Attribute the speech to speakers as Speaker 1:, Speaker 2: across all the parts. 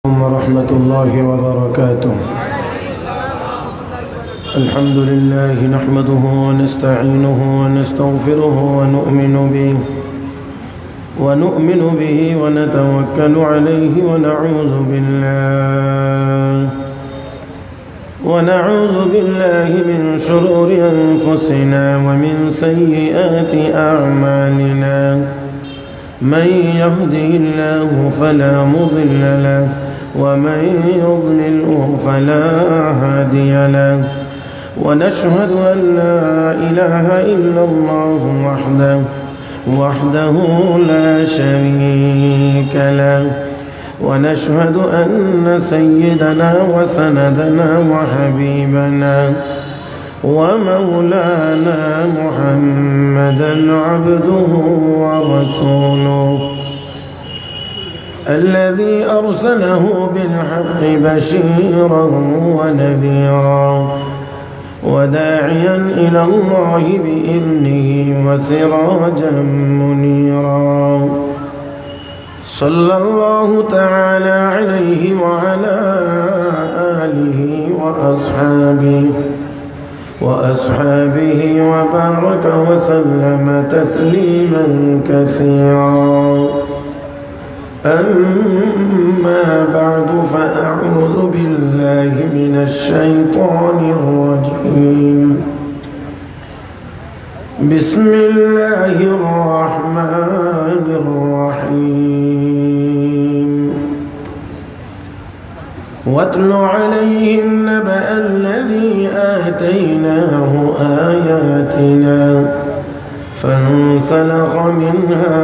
Speaker 1: ورحمة الله وبركاته. الحمد لله نحمده ونستعينه ونستغفره ونؤمن به ونتوكل عليه ونعوذ بالله من شرور أنفسنا ومن سيئات أعمالنا. من يهده الله فلا مضل له ومن يضلله فلا هادي له، ونشهد أن لا إله إلا الله وحده لا شريك له، ونشهد أن سيدنا وسندنا وحبيبنا ومولانا محمدا عبده ورسوله الذي أرسله بالحق بشيرا ونذيرا وداعيا إلى الله بإذنه وسراجا منيرا. صلى الله تعالى عليه وعلى آله وأصحابه وبارك وسلم تسليما كثيرا. أما بعد، فأعوذ بالله من الشيطان الرجيم. بسم الله الرحمن الرحيم. واتل عليهم نبأ الذي آتيناه آياتنا فانسلخ منها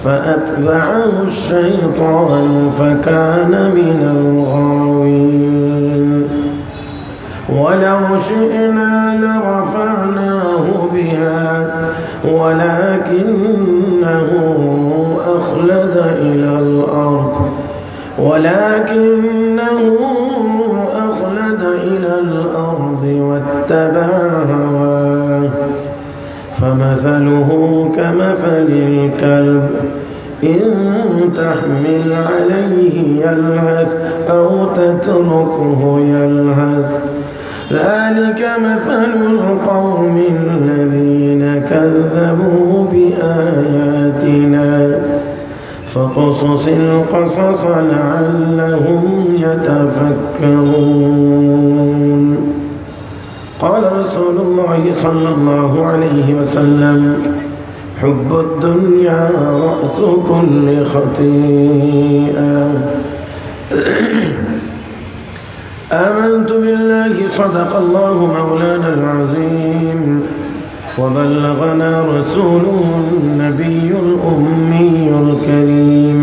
Speaker 1: فأتبعه الشيطان فكان من الغاوين. ولو شئنا لرفعناه بها ولكنه أخلد إلى الأرض واتبع هواه فمثله كمثل الكلب إن تحمل عليه يلهث أو تتركه يلهث. ذلك مثل القوم الذين كذبوا بآياتنا فاقصص القصص لعلهم يتفكرون. قال رسول الله صلى الله عليه وسلم: حب الدنيا رأس كل خطيئة. آمنت بالله صدق الله مولانا العظيم وبلغنا رسوله النبي الأمي الكريم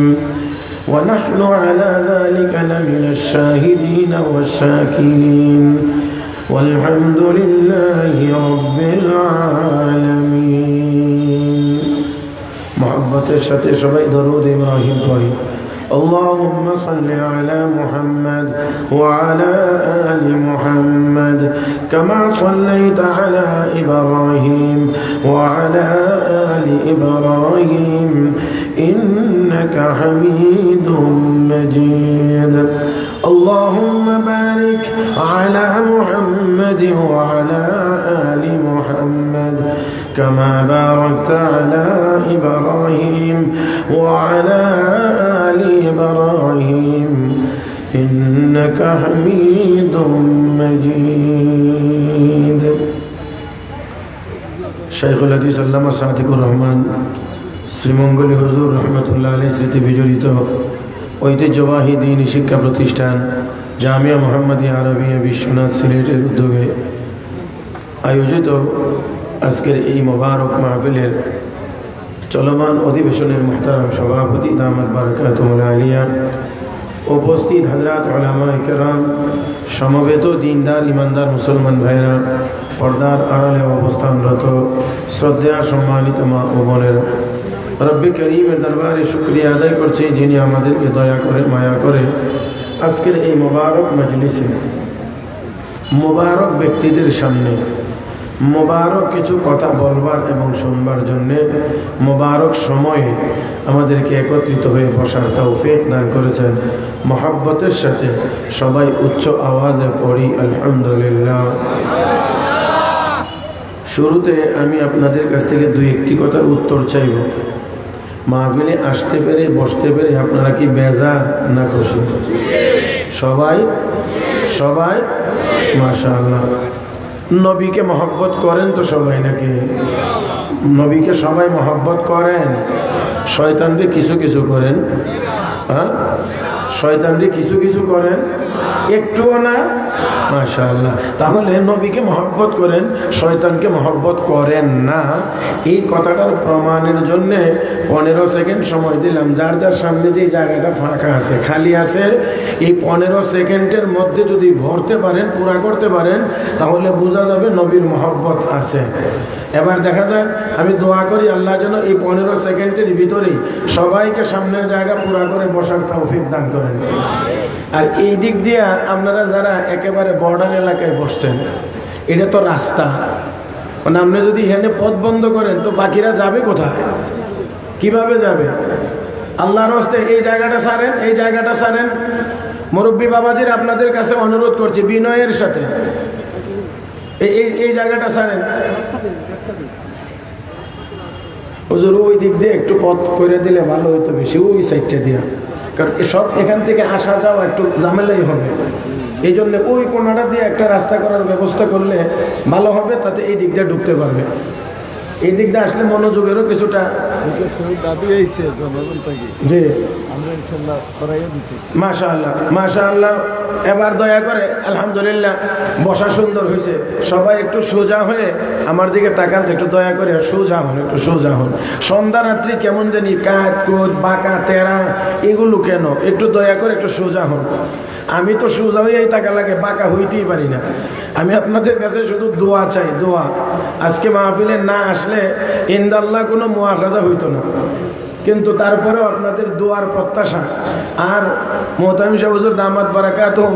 Speaker 1: ونحن على ذلك لمن الشاهدين والشاكرين والحمد لله رب العالمين. محبت الشتى شبه درود إبراهيم قريب. اللهم صل على محمد وعلى آل محمد كما صليت على إبراهيم وعلى آل إبراهيم إنك حميد مجيد. اللهم بارك على محمد وعلى آل محمد كما باركت على إبراهيم وعلى آل إبراهيم إنك حميد مجيد. شيخ الحديث আল্লামা সাদিকুর রহমান শ্রীমঙ্গলী হুজুর রহমতুল্লাহ আলাইহি স্মৃতি বিজড়িত ঐতিহ্যবাহী দ্বীনি শিক্ষা প্রতিষ্ঠান জামিয়া মুহাম্মাদিয়া আরবিয়া বিশ্বনাথ সিলেটের উদ্যোগে আয়োজিত আজকের এই মোবারক মাহফিলের চলমান অধিবেশনের মুহতারাম সভাপতি দামাত বারাকাতুহুল আলিয়া, উপস্থিত হযরত উলামায়ে কেরাম, সমবেত দিনদার ইমানদার মুসলমান ভাইরা, পর্দার আড়ালে অবস্থানরত শ্রদ্ধেয় সম্মানিত মা ও বোনেরা, রব্বে করিমের দরবারে শুকরিয়া আদায় করছি যিনি আমাদেরকে দয়া করে মায়া করে আজকের এই মোবারক মজলিসে মোবারক ব্যক্তিদের সামনে মোবারক কিছু কথা বলবার এবং শুনবার জন্যে মোবারক সময়ে আমাদেরকে একত্রিত হয়ে বসার তৌফিক দান করেছেন। মহব্বতের সাথে সবাই উচ্চ আওয়াজে পড়ি আলহামদুলিল্লাহ। শুরুতে আমি আপনাদের কাছ থেকে দুই একটি কথার উত্তর চাইব। মাহফিলে আসতে পেরে বসতে পেরে আপনারা কি বেজার না খুশি? সবাই সবাই মাশাআল্লাহ। নবীকে মহব্বত করেন তো সবাই নাকি? নবীকে সবাই মহব্বত করেন? শয়তানরে কিছু কিছু করেন? হ্যাঁ, শয়তানরে কিছু কিছু করেন? একটুও না? মাশাআল্লাহ। তাহলে নবীকে মহব্বত করেন, শয়তানকে মহব্বত করেন না, এই কথাটার প্রমাণের জন্য 15 সেকেন্ড সময় দিলাম। যার যার সামনে যে জায়গাটা ফাঁকা আছে, খালি আছে, এই 15 সেকেন্ডের মধ্যে যদি ভরতে পারেন, পুরা করতে পারেন, তাহলে বোঝা যাবে নবীর মহব্বত আছে। এবার দেখা যায়, আমি দোয়া করি আল্লাহ যেন এই 15 সেকেন্ডের ভিতরেই সবাইকে সামনের জায়গা পুরা করে বসার তৌফিক দান করেন। আর এই দিক দিয়ে আপনারা যারা একেবারে বর্ডার এলাকায় বসছেন, এটা তো রাস্তা, মানে আপনি যদি এখানে পথ বন্ধ করেন তো বাকিরা যাবে কোথায়? কিভাবে যাবে? আল্লাহর হস্তে এই জায়গাটা ছাড়েন, এই জায়গাটা ছাড়েন। মুরব্বী বাবাজির আপনাদের কাছে অনুরোধ করছি বিনয়ের সাথে, এই জায়গাটা ছাড়েন। হুজুর ওই দিক দিয়ে একটু পথ করে দিলে ভালো হইতো, বেশি ওই সাইডটা দিয়ে, কারণ এসব এখান থেকে আসা যাওয়া একটু ঝামেলাই হবে। এই জন্য ওই কোনাটা দিয়ে একটা রাস্তা করার ব্যবস্থা করলে ভালো হবে, তাতে এই দিক দিয়ে ঢুকতে পারবে। এই দিক দিয়ে আসলে মনোযোগেরও কিছুটা জি। মাশাআল্লাহ মাশাআল্লাহ। এবার দয়া করে আলহামদুলিল্লাহ বসা সুন্দর হয়েছে। সবাই একটু সোজা হয়ে আমার দিকে তাকান, একটু দয়া করে সোজা হন, একটু সোজা হন। সন্ধ্যা রাত্রি কেমন জানি কাজ কোদ বাঁকা তেরা এগুলো কেন? একটু দয়া করে একটু সোজা হন। আমি তো সোজা হয়েই টাকা লাগে, বাঁকা হইতেই পারি না। আমি আপনাদের কাছে শুধু দোয়া চাই, দোয়া। আজকে মাহফিলে না আসলে ইনশাআল্লাহ কোনো মুআখাজা হইতো না, কিন্তু তারপরেও আপনাদের দোয়ার প্রত্যাশা। আর মোহতামিম সাহেব হুজুর দামাত বারাকাতুহুম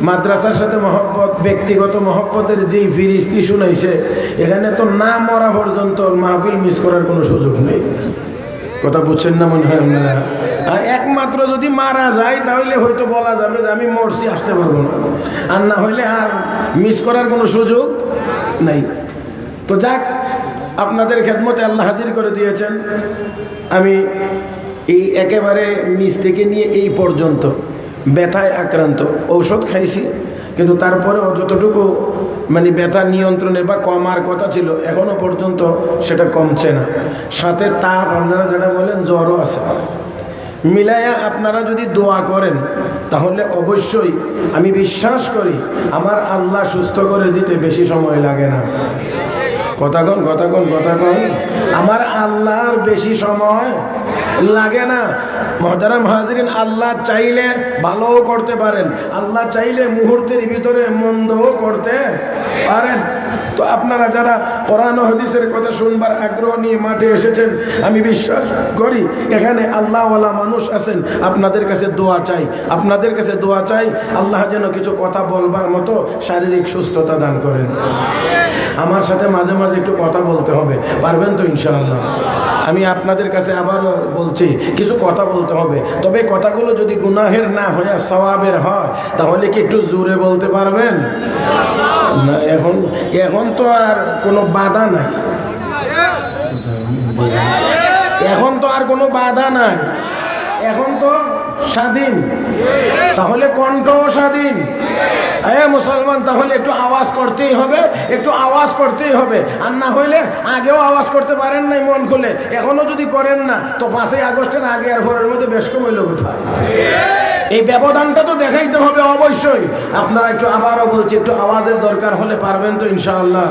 Speaker 1: মাদ্রাসার সাথে মহব্বত, ব্যক্তিগত মহব্বতের যেই ফিরিস্তি শুনাইছে, এখানে তো না মরা পর্যন্ত মাহফিল মিস করার কোনো সুযোগ নেই। কথা বুঝছেন না মনে হয় আপনারা? একমাত্র যদি মারা যায় তাহলে হয়তো বলা যাবে যে আমি মরছি, আসতে পারবো না, আর না হইলে আর মিস করার কোনো সুযোগ নাই। তো যাক, আপনাদের খেদমতে আল্লাহ হাজির করে দিয়েছেন। আমি এই একেবারে নিচ থেকে নিয়ে এই পর্যন্ত ব্যথায় আক্রান্ত, ঔষধ খাইছি, কিন্তু তারপরে যতটুকু মানে ব্যথা নিয়ন্ত্রণে বা কমার কথা ছিল এখনো পর্যন্ত সেটা কমছে না। সাথে তাপ, আপনারা যেটা বলেন জ্বরও আছে। মিলায়া আপনারা যদি দোয়া করেন তাহলে অবশ্যই আমি বিশ্বাস করি আমার আল্লাহ সুস্থ করে দিতে বেশি সময় লাগে না। কথা কন, কথা কন, কথা কন। আমার আল্লাহর বেশি সময় লাগে না। মুহতারাম হাজিরিন, আল্লাহ চাইলে ভালোও করতে পারেন, আল্লাহ চাইলে মুহূর্তের ভিতরে মন্দও করতে পারেন। তো আপনারা যারা কোরআন ও হাদিসের কথা শুনবার আগ্রহ নিয়ে মাঠে এসেছেন, আমি বিশ্বাস করি এখানে আল্লাহওয়ালা মানুষ আছেন। আপনাদের কাছে দোয়া চাই, আপনাদের কাছে দোয়া চাই আল্লাহ যেন কিছু কথা বলবার মতো শারীরিক সুস্থতা দান করেন। আমার সাথে মাঝে মাঝে একটু কথা বলতে হবে, পারবেন তো ইনশাআল্লাহ? আমি আপনাদের কাছে আবারও বলছি কিছু কথা বলতে হবে, তবে কথাগুলো যদি গুনাহের না হয়ে সওয়াবের হয় তাহলে কি একটু জোরে বলতে পারবেন না? এখন তো আর কোনো বাধা নাই, এখন তো আর কোনো বাধা নাই, এখন তো স্বাধীন। তাহলে কণ্ঠ স্বাধীন। মুসলমান, তাহলে একটু আওয়াজ করতেই হবে, একটু আওয়াজ করতেই হবে। আর না হইলে আগেও আওয়াজ করতে পারেন নাই মন খুলে, এখনো যদি করেন না তো 5ই আগস্টের আগে আর পরের মধ্যে বেশ কম হইল কোথায়? এই ব্যবধানটা তো দেখাইতে হবে অবশ্যই। আপনারা একটু আবারও বলছি, একটু আওয়াজের দরকার হলে পারবেন তো ইনশাআল্লাহ?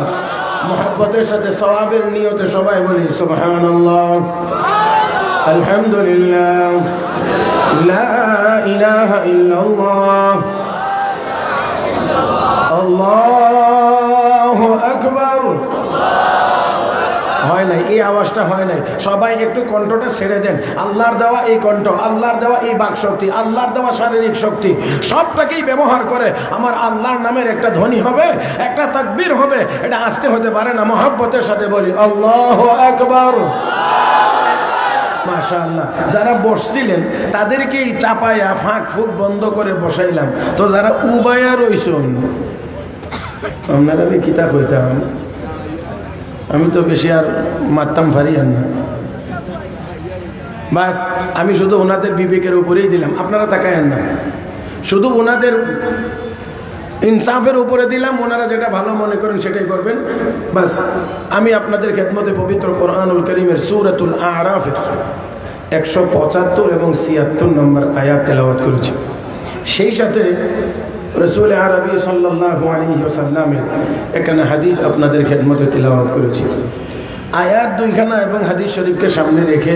Speaker 1: মহব্বতের সাথে সওয়াবের নিয়তে সবাই বলি সুবহানাল্লাহ, আলহামদুলিল্লাহ, লা ইলাহা ইল্লাল্লাহ, আল্লাহু আকবার। হয় নাই, এই আওয়াজটা হয় নাই। সবাই একটু কণ্ঠটা ছেড়ে দেন। আল্লাহর দেওয়া এই কণ্ঠ, আল্লাহর দেওয়া এই বাকশক্তি, আল্লাহর দেওয়া শারীরিক শক্তি, সবটাকেই ব্যবহার করে আমার আল্লাহর নামের একটা ধ্বনি হবে, একটা তাকবীর হবে। এটা আস্তে হতে পারে না, মহব্বতের সাথে বলি আল্লাহু আকবার। মাশাআল্লাহ। যারা বসছিলেন তাদেরকেই চাপাইয়া ফাঁক ফুক বন্ধ করে বসাইলাম। তো যারা উবায়া রইছেন আপনারা কিতাব হইতাম, আমি তো বেশি আর মারতাম ফারিয়ান না। বাস আমি শুধু ওনাদের বিবেকের উপরেই দিলাম, আপনারা তাকায়েন না, শুধু ওনাদের ইনসাফের উপরে দিলাম। ওনারা যেটা ভালো মনে করেন সেটাই করবেন। বাস আমি আপনাদের খেদমতে পবিত্র কোরআনুল কারীমের সূরাতুল আরাফের 175 এবং 76 নম্বর আয়াত তেলাওয়াত করেছি। সেই সাথে রাসূল আরবি সাল্লাল্লাহু আলাইহি ওয়াসাল্লামের এখানে হাদিস আপনাদের খেদমতে তেলাওয়াত করেছি। আয়াত দুইখানা এবং হাদিস শরীফকে সামনে রেখে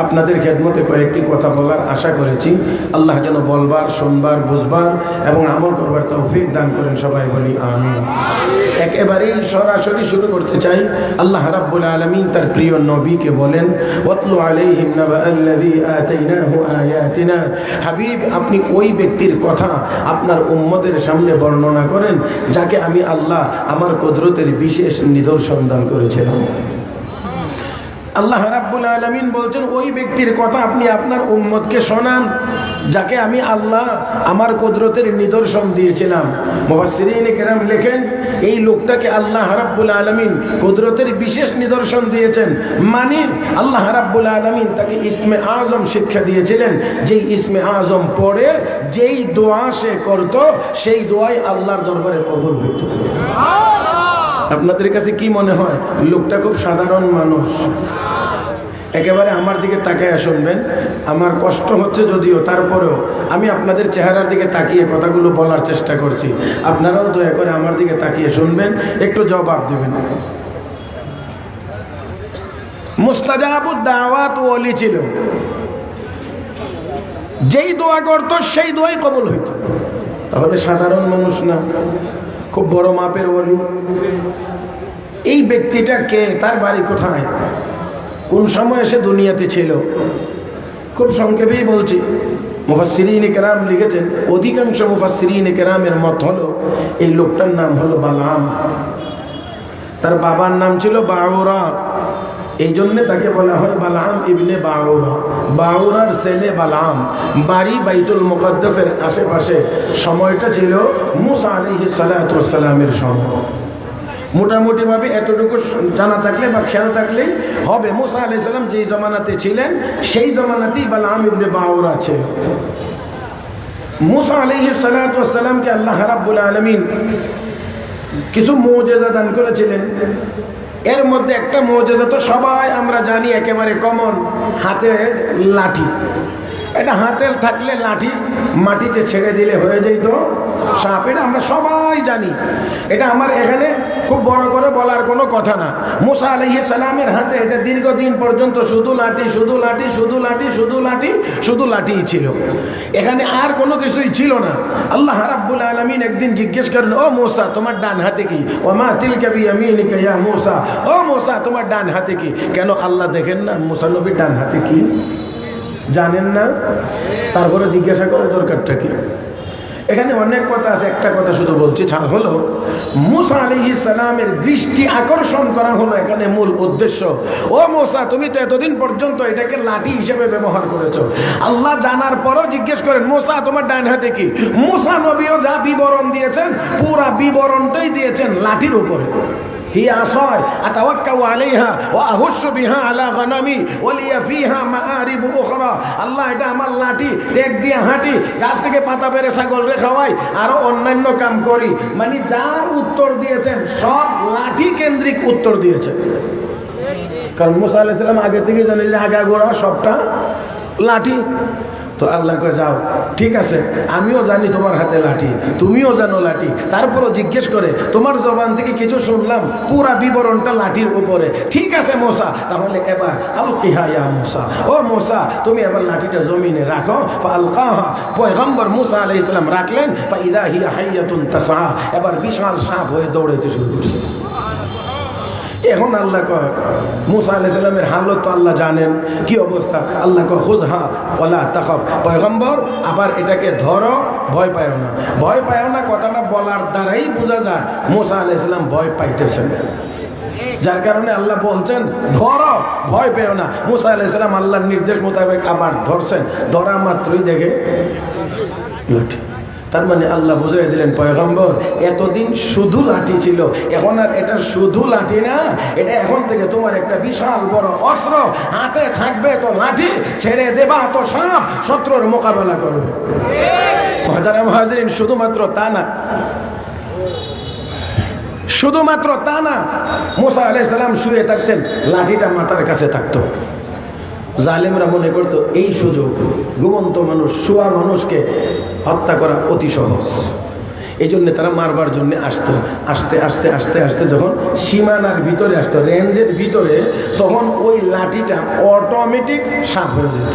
Speaker 1: আপনাদের খেদমতে কয়েকটি কথা বলার আশা করেছি। আল্লাহ যেন বলবার, শুনবার, বুঝবার এবং আমল করবার তৌফিক দান করেন। সবাই বলি আমিন। একেবারেই সরাসরি শুরু করতে চাই। আল্লাহ রাব্বুল আলামিন তার প্রিয় নবীকে বলেন, ওয়াতলু আলাইহিম নাবাআল্লাযী আতাইনাহু আয়াতিনা। হাবিব, আপনি ওই ব্যক্তির কথা আপনার উম্মতের সামনে বর্ণনা করেন যাকে আমি আল্লাহ আমার কুদরতের বিশেষ নিদর্শন দান করেছিলাম। আল্লাহ রাব্বুল আলামিন বলছেন ওই ব্যক্তির কথা আপনি আপনার উম্মতকে শোনান যাকে আমি আল্লাহ আমার কুদরতের নিদর্শন দিয়েছিলাম। মুফাসসিরিনে কেরাম লেখেন এই লোকটাকে আল্লাহ রাব্বুল আলামিন কুদরতের বিশেষ নিদর্শন দিয়েছেন, মানে আল্লাহ রাব্বুল আলামিন তাকে ইসমে আজম শিক্ষা দিয়েছিলেন, যেই ইসমে আজম পড়ে যেই দোয়া সে করত সেই দোয়াই আল্লাহর দরবারে কবুল হইত। আপনাদের কাছে কি মনে হয় লোকটা খুব সাধারণ মানুষ? একেবারে আমার দিকে তাকায় শুনবেন। আমার কষ্ট হচ্ছে যদিও, তারপরেও আমি আপনাদের চেহারার দিকে তাকিয়ে কথাগুলো বলার চেষ্টা করছি। আপনারাও দয়া করে আমার দিকে তাকিয়ে শুনবেন, একটু জবাব দেবেন। মুস্তাজাবুদ দাওয়াত ওলি ছিল, যেই দোয়া করত সেই দোয়াই কবুল হইত। তাহলে সাধারণ মানুষ না, খুব বড় মাপের ওলি। এই ব্যক্তিটা কে, তার বাড়ি কোথায়, কোন সময় এসে দুনিয়াতে ছিল, খুব সংক্ষেপেই বলছি। মুফাসসিরিনে কেরাম লিখেছেন, অধিকাংশ মুফাসসিরিনে কেরামের মত হলো এই লোকটার নাম হলো বালাম। তার বাবার নাম ছিল বাউরা, এই জন্যে তাকে বলা হয় বালাম ইবনে বাউরা, বাউরার ছেলে বালাম। বাড়ি বাইতুল মুকাদ্দাসের আশেপাশে। সময়টা ছিল মুসা আলাইহিস সালাতু ওয়াস সালামের সময়। মোটামুটি ভাবে এতটুকু জানা থাকলে বা খেয়াল থাকলেই হবে, মুসা আলাইহিস সালাম যেই জামানাতে ছিলেন সেই জামানাতেই বালাম ইবনে বাউরা ছিল। মুসা আলাইহিস সালাতু ওয়াস সালামকে আল্লাহ রাব্বুল আলামিন কিছু মুজিজা দান করেছিলেন। এর মধ্যে একটা মুজিজা তো সবাই আমরা জানি, একেবারে কমন, হাতে লাঠি। এটা হাতের থাকলে লাঠি মাটিতে ছেড়ে দিলে হয়ে যেত সাপ, এটা আমরা সবাই জানি। এটা আমার এখানে খুব বড় করে বলার কোনো কথা না। মুসা আলাইহিস সালামের হাতে এটা দীর্ঘদিন পর্যন্ত শুধু লাঠি, শুধু লাঠি, শুধু লাঠি, শুধু লাঠি, শুধু লাঠিই ছিল। এখানে আর কোনো কিছুই ছিল না। আল্লাহ রাব্বুল আলামিন একদিন জিজ্ঞেস করেন, ও মুসা তোমার ডান হাতে কি? ওমা তিলকা বিয়ামিনিকা ইয়া মুসা, ও মুসা তোমার ডান হাতে কি? কেন আল্লাহ দেখেন না মুসা নবীর ডান হাতে কি? জানেন না? তারপরে জিজ্ঞাসা করার দরকারটা কি? এখানে অনেক কথা আছে, একটা কথা শুধু বলছি, হলো মুসা আলাইহিস সালামের দৃষ্টি আকর্ষণ করা হলো এখানে মূল উদ্দেশ্য। ও মুসা তুমি তো এতদিন পর্যন্ত এটাকে লাঠি হিসেবে ব্যবহার করেছো। আল্লাহ জানার পরও জিজ্ঞেস করেন মুসা তোমার ডান হাতে কি? মুসা নবীও যা বিবরণ দিয়েছেন পুরা বিবরণটাই দিয়েছেন লাঠির উপরে। هي عصاي أتوكل عليها وأهش بها على غنمي ولي فيها مآرب أخرى। আল্লাহ এটা আমার লাঠি, টেক দিয়ে হাঁটি, গাছ থেকে পাতা পেরে ছাগল রে খাওয়াই, আরো অন্যান্য কাম করি। মানে যার উত্তর দিয়েছেন সব লাঠি কেন্দ্রিক উত্তর দিয়েছেন। কারণ মুসা আলাইহিস সালাম আগে থেকে জানেন যে আগাগোড়া সবটা লাঠি। তো আল্লাহ কয়ে যাও ঠিক আছে, আমিও জানি তোমার হাতে লাঠি, তুমিও জানো লাঠি, তারপরও জিজ্ঞেস করে তোমার জবান থেকে কিছু শুনলাম পুরা বিবরণটা লাঠির উপরে। ঠিক আছে মুসা, তাহলে এবার আলকিহা ইয়া মুসা, ও মুসা তুমি এবার লাঠিটা জমিনে রাখো। ফালকাহা, পয়গম্বর মুসা আলাইহিস সালাম রাখলেন। ফাইদা হিয়া হাইয়াতুন তাসআ, এবার বিশাল সাপ হয়ে দৌড়াইতে শুরু করছে। এখন আল্লাহ কয় মুসা আলাইহিস সালামের হালত তো আল্লাহ জানেন কি অবস্থা। আল্লাহ কয় খুযহা ওয়ালা তাখাফ, পয়গম্বর আবার এটাকে ধরো, ভয় পায় না। ভয় পায় না কথাটা বলার দ্বারাই বোঝা যায় মুসা আলাইহিস সালাম ভয় পাইতেছেন, যার কারণে আল্লাহ বলছেন ধরো, ভয় পেও না। মুসা আলাইহিস সালাম আল্লাহর নির্দেশ মোতাবেক আবার ধরছেন, ধরা মাত্রই দেখে লাঠি। তার মানে আল্লাহ বুঝিয়ে দিলেন পয়গম্বর এতদিন শুধু লাঠি ছিল, এখন আর এটা শুধু লাঠি না, এটা এখন থেকে তোমার একটা বিশাল বড় অস্ত্র, হাতে থাকবে তো লাঠি, ছেড়ে দেবা তো সাপ, শত্রুর মোকাবেলা করবে। মুহতারাম হাজিরিন, শুধুমাত্র তা না, শুধুমাত্র তা না, মুসা আলাইহিস সালাম শুয়ে থাকতেন, লাঠিটা মাথার কাছে থাকতো। জালেমরা মনে করতো এই সুযোগ, ঘুমন্ত মানুষ, শোয়া মানুষকে হত্যা করা অতি সহজ, এই জন্য তারা মারবার জন্য আসতো। আস্তে আস্তে আস্তে আস্তে যখন সীমানার ভিতরে আসতো, রেঞ্জের ভিতরে, তখন ওই লাঠিটা অটোমেটিক সাফ হয়ে যেত।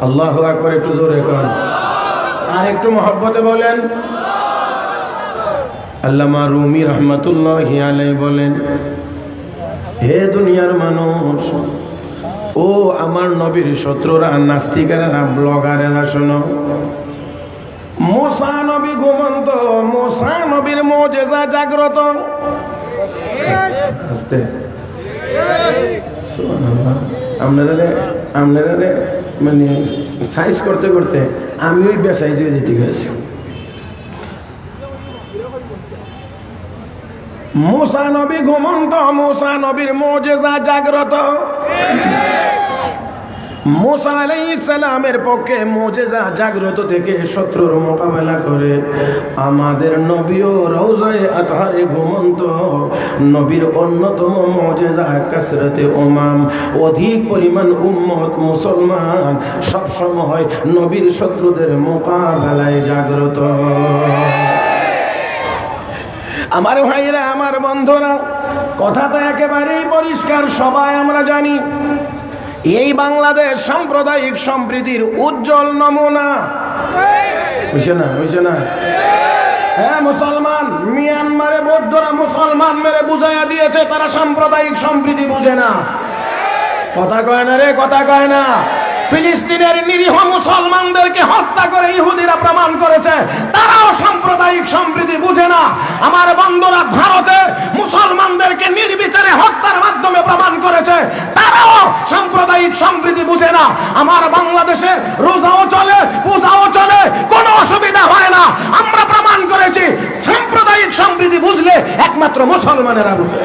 Speaker 1: আল্লাহু আকবার, একটু জোরে করেন, আর একটু মহব্বতে বলেন। আল্লামা রুমি রহমাতুল্লাহি আলাইহি বলেন, হে দুনিয়ার মানুষ, ও আমার নবীর শত্রুরা, নাস্তিকেরা, ব্লগারেরা, শোনো, মুসা নবী ঘুমন্ত, মুসা নবীর মুজিজা জাগ্রত। আস্তে আপনারা মানে সাইজ করতে করতে আমি ওই বেসাইজ হয়ে যেতে গেছি। মুসা নবী ঘুমন্ত, মুসা নবীর মুজিজা জাগ্রত। মুসা আলাইহিস সালামের পক্ষে মুজিজা জাগ্রত থেকে শত্রুর মোকাবেলা করে আমাদের নবীও রওজায়ে আতহারে ঘুমন্ত। নবীর অন্যতম মুজিজা কাসরাতে উমাম, অধিক পরিমাণ উম্মত মুসলমান সবসময় নবীর শত্রুদের মোকাবেলায় জাগ্রত। আমার ভাইরা, আমার বন্ধুরা, কথা তো একেবারেই পরিষ্কার, সবাই আমরা জানি এই বাংলাদেশ সাম্প্রদায়িক সম্প্রীতির উজ্জ্বল নমুনা। হইছে না? হ্যাঁ, মুসলমান মিয়ানমারে বৌদ্ধরা মুসলমান মেরে বুঝাইয়া দিয়েছে তারা সাম্প্রদায়িক সম্প্রীতি বুঝে না। কথা কয় না রে, কথা কয় না। ফিলিস্তিনের নিরীহ মুসলমানদেরকে হত্যা করে ইহুদিরা প্রমাণ করেছে তারাও সাম্প্রদায়িক সম্প্রীতি বুঝে না। আমার বন্ধুরা ভারতে মুসলমানদেরকে নির্বিচারে হত্যার মাধ্যমে প্রমাণ করেছে তারাও সাম্প্রদায়িক সম্প্রীতি বুঝে না। আমার বাংলাদেশে রোজাও চলে, পূজাও চলে, কোনো অসুবিধা হয় না। আমরা প্রমাণ করেছি সাম্প্রদায়িক সম্প্রীতি বুঝলে একমাত্র মুসলমানেরা বুঝে।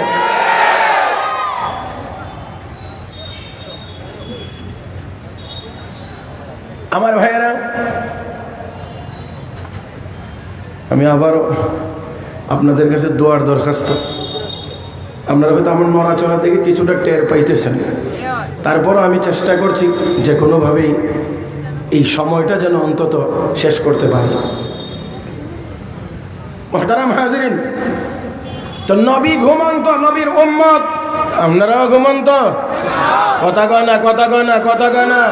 Speaker 1: আমার ভাইয়েরা, আমি আবারও আপনাদের কাছে দোয়ার দরখাস্ত। আপনারা হয়তো আমার নড়াচড়া থেকে কিছুটা টের পাইতেছেন, তারপরও আমি চেষ্টা করছি যে কোনোভাবেই এই সময়টা যেন অন্তত শেষ করতে পারি। মুহতারাম হাজিরিন, তো নবী ঘুমন্ত, নবীর উম্মত, আপনারাও ঘুমন্ত। কথা কয় না, কথা কয় না, কথা কয় না।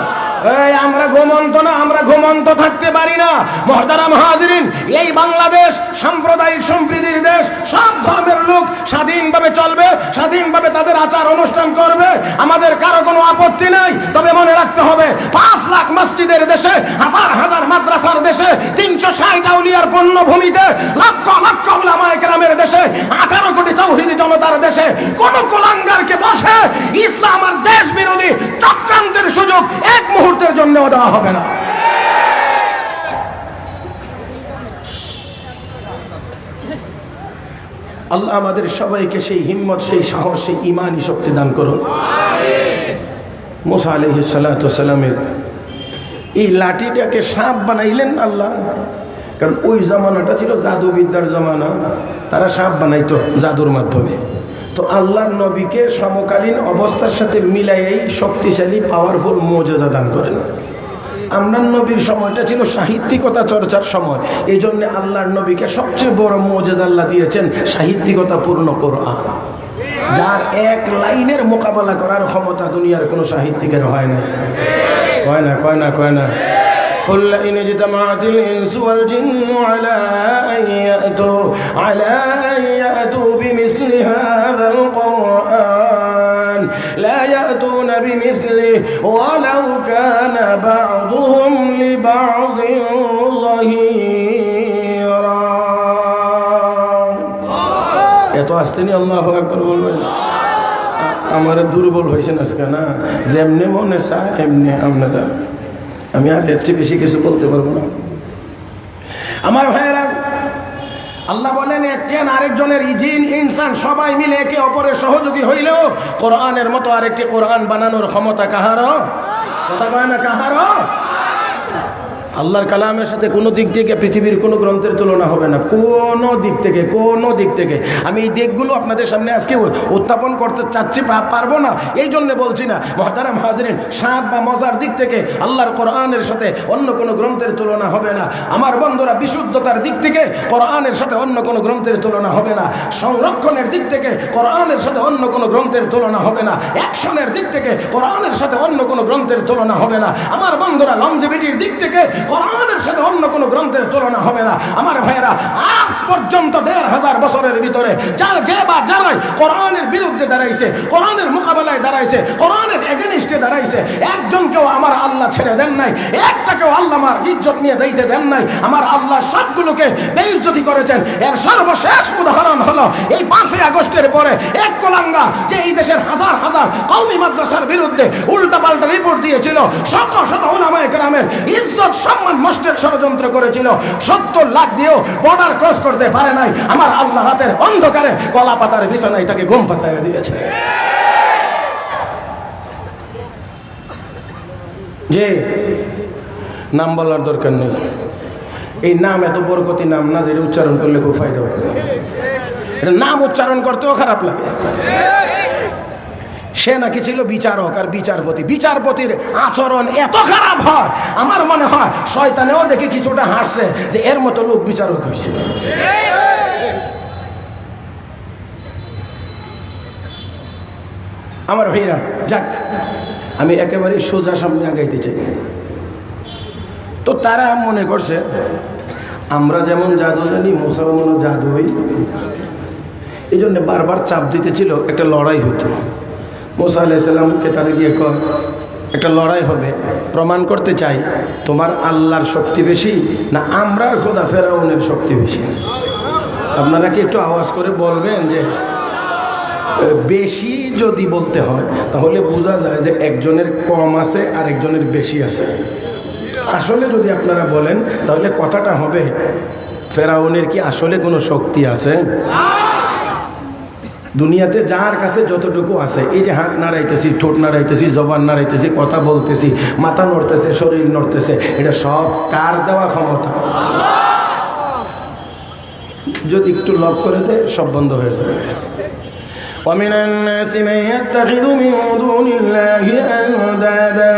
Speaker 1: এই আমরা ঘুমন্ত না, আমরা ঘুমন্ত থাকতে পারি না। মুহতারাম হাজিরিন, এই বাংলাদেশ সাম্প্রদায়িক সম্প্রীতির দেশ। সব ধর্মের লোক স্বাধীনভাবে চলবে, স্বাধীনভাবে তাদের আচার অনুষ্ঠান করবে, আমাদের কারো কোনো আপত্তি নাই। তবে মনে রাখতে হবে 5 লাখ মসজিদের দেশে, হাজার হাজার মাদ্রাসার দেশে, 360 আউলিয়ার পূর্ণভূমিতে, লক্ষ লক্ষ উলামায়ে কেরামের দেশে, 18 কোটি তাওহীদি জনতার দেশে কোন কুলাঙ্গারকে বসে ইসলাম আর দেশ বিরোধী চক্রান্তের সুযোগ এক মুহূর্তের জন্য দেওয়া হবে না। আল্লাহ আমাদের সবাইকে সেই হিম্মত, সেই সাহস, সেই ঈমানি শক্তি দান করুন। মুসা আলাইহিস সালাতু সালামের এই লাঠিটাকে সাপ বানাইলেন আল্লাহ, কারণ ওই জামানাটা ছিল জাদুবিদ্যার জামানা, তারা সাপ বানাইতো জাদুর মাধ্যমে। তো আল্লাহর নবীকে সমকালীন অবস্থার সাথে মিলাইয়াই শক্তিশালী পাওয়ারফুল মুজিজা দান করেন। আমরা নবীর সময়টা ছিল সাহিত্যিকতা চর্চার সময়, এই জন্য আল্লাহর নবীকে সবচেয়ে বড় মুজিজা আল্লাহ দিয়েছেন সাহিত্যিকতা পূর্ণ কোরআন, যার এক লাইনের মোকাবেলা করার ক্ষমতা দুনিয়ার কোনো সাহিত্যিকের হয় না। কয় না, কয় না, কয় না। قل لئن اجتمعت الإنس والجن على أن يأتوا بمثل هذا القرآن لا يأتون بمثله ولو كان بعضهم لبعض ظهيرا এত আসতেনি আল্লাহু আকবার বলবেন। আমার দুর্বল হয়েছেন আজকে না, যেমনি মনে চায় এমনি আপনারা, আমি আর এর চেয়ে বেশি কিছু বলতে পারবো না। আমার ভাইয়েরা, আল্লাহ বলেন একজন আরেকজনের জিন ইনসান সবাই মিলে একে অপরের সহযোগী হইলেও কোরআনের মতো আরেকটি কোরআন বানানোর ক্ষমতা কাহারও? কথা কয় না কাহারও? আল্লাহর কালামের সাথে কোনো দিক থেকে পৃথিবীর কোনো গ্রন্থের তুলনা হবে না, কোনো দিক থেকে। আমি এই দিকগুলো আপনাদের সামনে আজকে উত্থাপন করতে চাচ্ছি, পারবো না, এই জন্য বলছি না। মুহতারাম হাজিরিন, স্বাদ বা মজার দিক থেকে আল্লাহর কোরআনের সাথে অন্য কোনো গ্রন্থের তুলনা হবে না। আমার বন্ধুরা, বিশুদ্ধতার দিক থেকে কোরআনের সাথে অন্য কোনো গ্রন্থের তুলনা হবে না। সংরক্ষণের দিক থেকে কোরআনের সাথে অন্য কোনো গ্রন্থের তুলনা হবে না। অ্যাকশনের দিক থেকে কোরআনের সাথে অন্য কোনো গ্রন্থের তুলনা হবে না। আমার বন্ধুরা, লংজিভিটির দিক থেকে কোরআনের সাথে অন্য কোনো গ্রন্থের তুলনা হবে না। আমার ভাইয়েরা, আজ পর্যন্ত ১৫০০ বছরের ভিতরে যারাই কোরআনের বিরুদ্ধে দাঁড়াইছে, কোরআনের মোকাবেলায় দাঁড়াইছে, কোরআনের এগেনিস্টে দাঁড়াইছে, একজনকেও আমার আল্লাহ ছেড়ে দেন নাই, একটাকেও আল্লাহ আমার ইজ্জত নিয়ে দিতে দেন নাই। আমার আল্লাহ সবগুলোকে বেইজ্জতি করেছেন। এর সর্বশেষ উদাহরণ হলো এই ৫ই আগস্টের পরে এক কোলাঙ্গা যে এই দেশের হাজার হাজার কওমি মাদ্রাসার বিরুদ্ধে উল্টাপাল্টা রিপোর্ট দিয়েছিল, শত শত উলামায়ে কেরামের ইজ্জত সম্মান নষ্টের ষড়যন্ত্র করেছিল, ৭০ লাখ দিয়েও বর্ডার ক্রস করতে পারে নাই। আমার আল্লাহ রাতের অন্ধকারে কলা পাতার বিছানায় তাকে ঘুম পাতায় দিয়েছে। যে নাম বলার দরকার নেই, এই নাম এত বরকতি নাম না যেটা উচ্চারণ করলে খুব ফায়দা হবে। এটা নাম উচ্চারণ করতেও খারাপ লাগে। সে নাকি ছিল বিচারক আর বিচারপতির আচরণ এত খারাপ হয়, আমার মনে হয় শয়তানেও দেখে কিছুটা হাসছে যে এর মতো লোক বিচারক হয়েছে। আমার ভাইরা, যাক, আমি একেবারে সোজা সামনে আগাইতে চাই। তো তারা মনে করছে আমরা যেমন জাদু জানি, মুসলমানও জাদু হই, এই জন্য বারবার চাপ দিতেছিল, একটা লড়াই হইতো। মুসা আলাইহিস সালামকে তারা গিয়ে কয় একটা লড়াই হবে, প্রমাণ করতে চাই তোমার আল্লাহর শক্তি বেশি না আমরার খোদা ফেরাউনের শক্তি বেশি। আপনারা কি একটু আওয়াজ করে বলবেন যে বেশি যদি বলতে হয় তাহলে বোঝা যায় যে একজনের কম আছে আর একজনের বেশি আছে। আসলে যদি আপনারা বলেন তাহলে কথাটা হবে ফেরাউনের কি আসলে কোনো শক্তি আছে? দুনিয়াতে যার কাছে যতটুকু আছে, এই যে হাত নাড়াইতেছি, ঠোঁট নাড়াইতেছি, জবান নাড়াইতেছি, কথা বলতেছি, মাথা নড়তেছে, শরীর নড়তেছে, এটা সব কার দেওয়া ক্ষমতা? যদি একটু লক করে দেয় সব বন্ধ হয়ে যাবে। ومن الناس من يتخذ من دون الله أندادا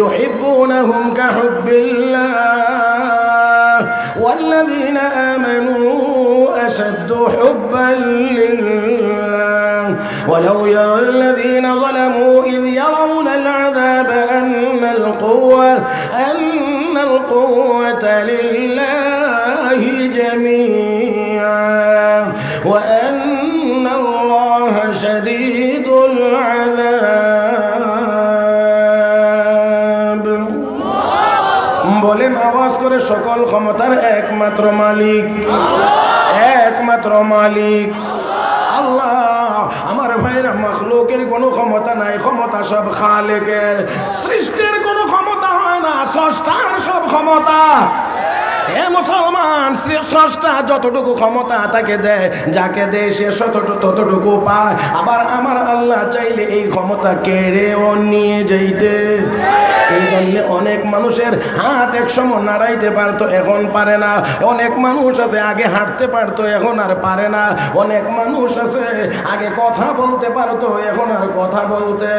Speaker 1: يحبونهم كحب الله والذين آمنوا أشد حبا لله ولو يرى الذين ظلموا إذ يرون العذاب أن القوة لله جميعا وأن الله شديد العذاب। বলেন আওয়াজ করে, সকল ক্ষমতার একমাত্র মালিক, একমাত্র মালিক আল্লাহ। আমার ভাইরা, মাখলুকের কোনো ক্ষমতা নাই, ক্ষমতা সব খালেকের। সৃষ্টির কোনো ক্ষমতা হয় না, স্রষ্টার সব ক্ষমতা। হে মুসলমান, স্রষ্টা যতটুকু ক্ষমতা তাকে দেয়, যাকে দেয় সে ততটুকু পায়। আবার আমার আল্লাহ চাইলে এই ক্ষমতা কেড়েও নিয়ে যাইতে। এই জন্য অনেক মানুষের হাত একসময় নাড়াইতে পারতো, এখন পারে না। অনেক মানুষ আছে আগে হাঁটতে পারতো, এখন আর পারে না। অনেক মানুষ আছে আগে কথা বলতে পারতো, এখন আর কথা বলতে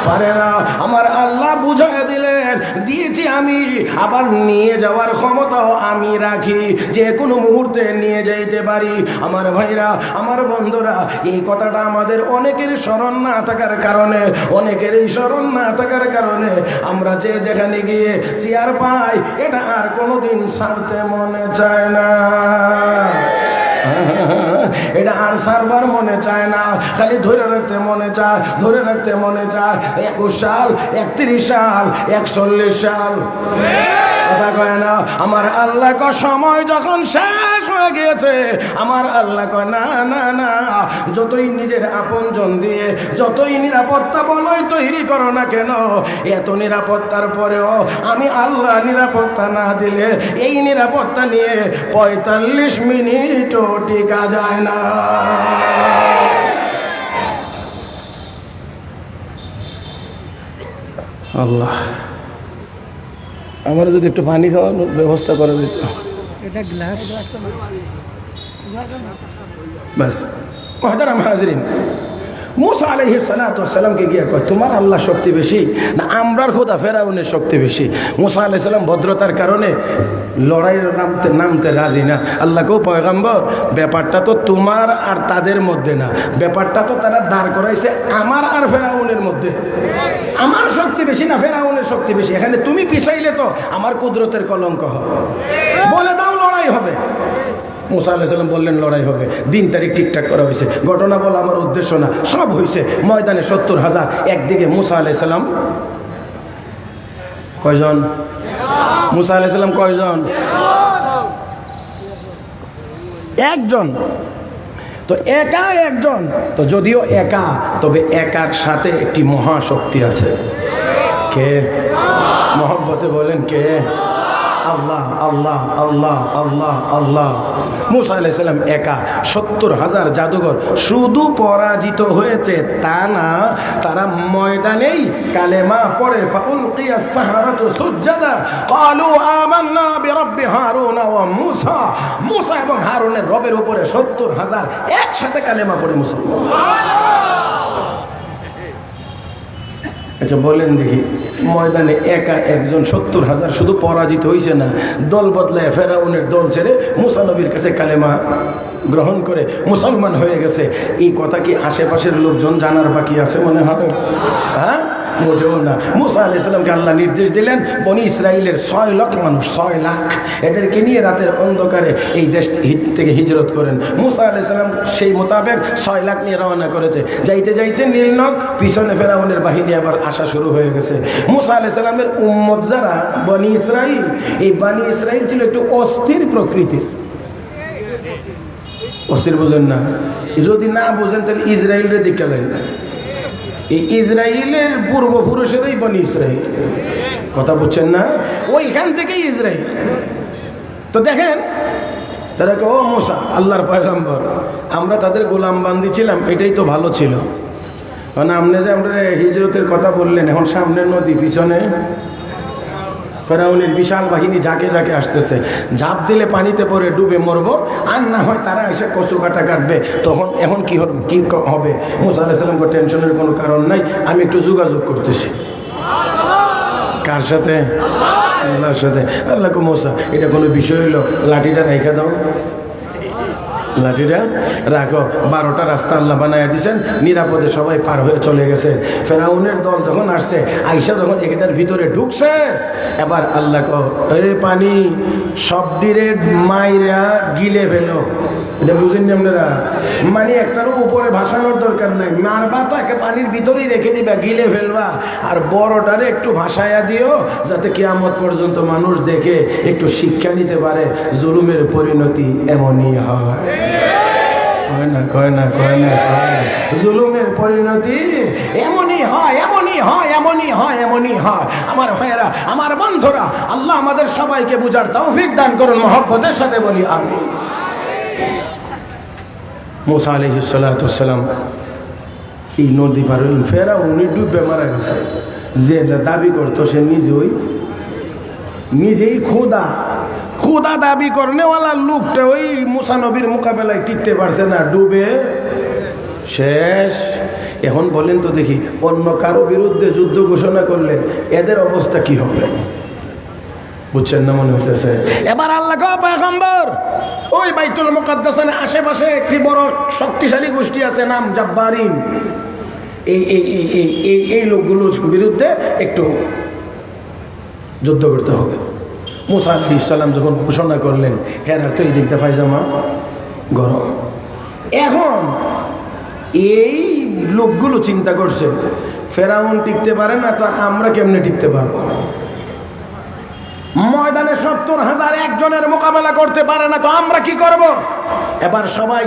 Speaker 1: পারে না। আমার আল্লাহ বুঝাই দিলেন বললেন দিয়েছি আমি, আবার নিয়ে যাওয়ার ক্ষমতাও আমি রাখি, যে কোনো মুহূর্তে নিয়ে যাইতে পারি। আমার ভাইরা, আমার বন্ধুরা, এই কথাটা আমাদের অনেকের স্মরণ না থাকার কারণে, অনেকের এই স্মরণ না থাকার কারণে আমরা যে যেখানে গিয়ে চেয়ার পাই এটা আর কোনোদিন ছাড়তে মনে চায় না, এটা আর সারবার মনে চায় না, খালি ধরে রাখতে মনে চায়, ধরে রাখতে মনে চায়। 21 সাল, 31 সাল, 41 সাল, কথা কয় না। আমার আল্লাহ কয় সময় যখন শেষ হয়ে গিয়েছে, আমার আল্লাহ কয় না না না, যতই নিজের আপনজন দিয়ে যতই নিরাপত্তা বলয় তৈরি করো না কেন, এত নিরাপত্তার পরেও আমি আল্লাহ নিরাপত্তা না দিলে এই নিরাপত্তা নিয়ে 45 মিনিটও টিকা যায় না। আল্লাহ আমার যদি একটু পানি খাওয়ানোর ব্যবস্থা করে দিত। বাস মহতারাম হাজরিন, মুসা আলাইহিস সালাতু ওয়াস সালামকে গিয়ে কয় তোমার আল্লাহ শক্তি বেশি না আমরার খোদা ফেরাউনের শক্তি বেশি? মুসা আলাইহিস সালাম ভদ্রতার কারণে লড়াইয়ের নামতে রাজি না। আল্লাহকেও পয়গাম্বর, ব্যাপারটা তো তোমার আর তাদের মধ্যে না, ব্যাপারটা তো তারা দাঁড় করাইছে আমার আর ফেরাউনের মধ্যে। আমার শক্তি বেশি না ফেরাউনের শক্তি বেশি? এখানে তুমি পিছাইলে তো আমার কুদরতের কলঙ্ক হয়। বলে দাও লড়াই হবে। মুসা আলাইহিস সালাম বললেন লড়াই হবে। দিন তারিখ ঠিকঠাক করা হয়েছে। ঘটনা বলা আমার উদ্দেশ্য না, সব হয়েছে। ময়দানে 70,000, একদিকে মুসা আলাইহিস সালাম কয়জন? মুসা আলাইহিস সালাম কয়জন? একজন। তো একা একজন, তো যদিও একা, তবে একার সাথে একটি মহাশক্তি আছে। কে? মহব্বতে বলেন কে? আল্লাহ আল্লাহ আল্লাহ আল্লাহ আল্লাহ। মুসা আলাইহিস সালাম একা, 70,000 জাদুঘর শুধু পরাজিত হয়েছে তা না, তারা ময়দানেই কালেমা পড়ে ফাউলকিয়াস সাহারাতু সুজদা ক্বালু আমান্না বিরাব্বি হারুন ওয়া মুসা। মুসা এবং হারুনের রবের উপরে 70,000 একসাথে কালেমা পড়ে মুসলমান। আচ্ছা বলেন দেখি, ময়দানে একা একজন 70,000 শুধু পরাজিত হয়েছে না, দল বদলায় ফেরাউনের দল ছেড়ে মুসা নবীর কাছে কালেমা গ্রহণ করে মুসলমান হয়ে গেছে। এই কথা কি আশেপাশের লোকজন জানার বাকি আছে মনে হয়? হ্যাঁ, মোটেও না। মুসা আলাইহিস সালামকে আল্লাহ নির্দেশ দিলেন বনি ইসরাইলের 6 লাখ মানুষ, 6 লাখ, এদেরকে নিয়ে রাতের অন্ধকারে এই দেশ থেকে হিজরত করেন। মুসা আলাইহিস সালাম সেই মোতাবেক 6 লাখ নিয়ে রওনা করেছে। যাইতে যাইতে নীলনদ, পিছনে ফেরাউনের বাহিনী আবার আসা শুরু হয়ে গেছে। মুসা আলাইহিস সালামের উম্মত যারা বনি ইসরাইল, এই বনি ইসরাইল ছিল একটু অস্থির প্রকৃতির। অস্থির বোঝেন না? যদি না বোঝেন তাহলে ইসরায়েলের দিকে লাগবে। এই ইসরায়েলের পূর্বপুরুষেরই বনি ইসরায়েল, কথা বুঝছেন না? ওইখান থেকেই ইসরায়েল। তো দেখেন তারা কে, ও মুসা আল্লাহর পয়গম্বর, আমরা তাদের গোলাম বান্দি ছিলাম, এটাই তো ভালো ছিল। কারণ আপনি যে আমরা হিজরতের কথা বললেন, এখন সামনের নদী, পিছনে ফেরাউনের বিশাল বাহিনী যাকে যাকে আসতেছে, ঝাঁপ দিলে পানিতে পড়ে ডুবে মরবো, আর না হয় তারা এসে কচু কাটা কাটবে, তখন এখন কি হবে? মুসা আলাইহিস সালাম টেনশনের কোনো কারণ নাই, আমি একটু যোগাযোগ করতেছি। কার সাথে? আল্লাহর সাথে। আল্লাহ কো মুসা, এটা কোনো বিষয় হইল? লাঠিটা রেখে দাও, লাঠিটা রাখো। 12টা রাস্তা আল্লাহ বানাইয়া দিয়েছেন, নিরাপদে সবাই পার হয়ে চলে গেছে। ফেরাউনের দল যখন আসছে, আইসা যখন এটার ভিতরে ঢুকছে, এবার আল্লাহ কো, এই পানি সব ডিরে মাইরা গিলে ফেলো। এটা বুঝেননি আপনারা? মানে একটারও উপরে ভাসানোর দরকার নাই, মারবা তো একে পানির ভিতরেই রেখে দিবা, গিলে ফেলবা। আর বড়টারে একটু ভাসাইয়া দিও, যাতে কিয়ামত পর্যন্ত মানুষ দেখে একটু শিক্ষা নিতে পারে। জুলুমের পরিণতি এমনই হয়। কয় না কয় না কয় না, জুলুমের পরিণতি এমনই হয়, এমনই হয়, এমনই হয়, এমনই হয়। আমার ভাইয়েরা, আমার বন্ধুরা, আল্লাহ আমাদের সবাইকে বুঝার তৌফিক দান করুন। মহব্বতের সাথে বলি আমিন। মুসা আলাইহিস সালাতু ওয়াস সালাম এই নদী পার হলেন, ফেরাউন ডুবে মারা গেছে। যে দাবি করতো সে নিজেই খোদা দাবি করনেওয়ালা লোকটা ওই মুসা নবীর মোকাবেলায় টিকতে পারছে না, ডুবে শেষ। এখন বলেন তো দেখি, অন্য কারো বিরুদ্ধে যুদ্ধ ঘোষণা করলে এদের অবস্থা কি হবে? বুঝছেন না মনে হইতেছে? এবার আল্লাহ পয়গম্বর ওই বাইতুল মুকাদ্দাসের আশেপাশে একটি বড় শক্তিশালী গোষ্ঠী আছে, নাম জাব্বারিন। এই লোকগুলোর বিরুদ্ধে একটু যুদ্ধ করতে হবে। মুসা আলাইহিস সালাম যখন ঘোষণা করলেন, হেরার তো এই দিকটা পায়জামা গরম। এখন এই লোকগুলো চিন্তা করছে, ফেরাউন টিকতে পারে না তো আমরা কেমনে টিকতে পারবো? ময়দানে 70,000 একজনের মোকাবেলা করতে পারে না তো আমরা কি করব? এবার সবাই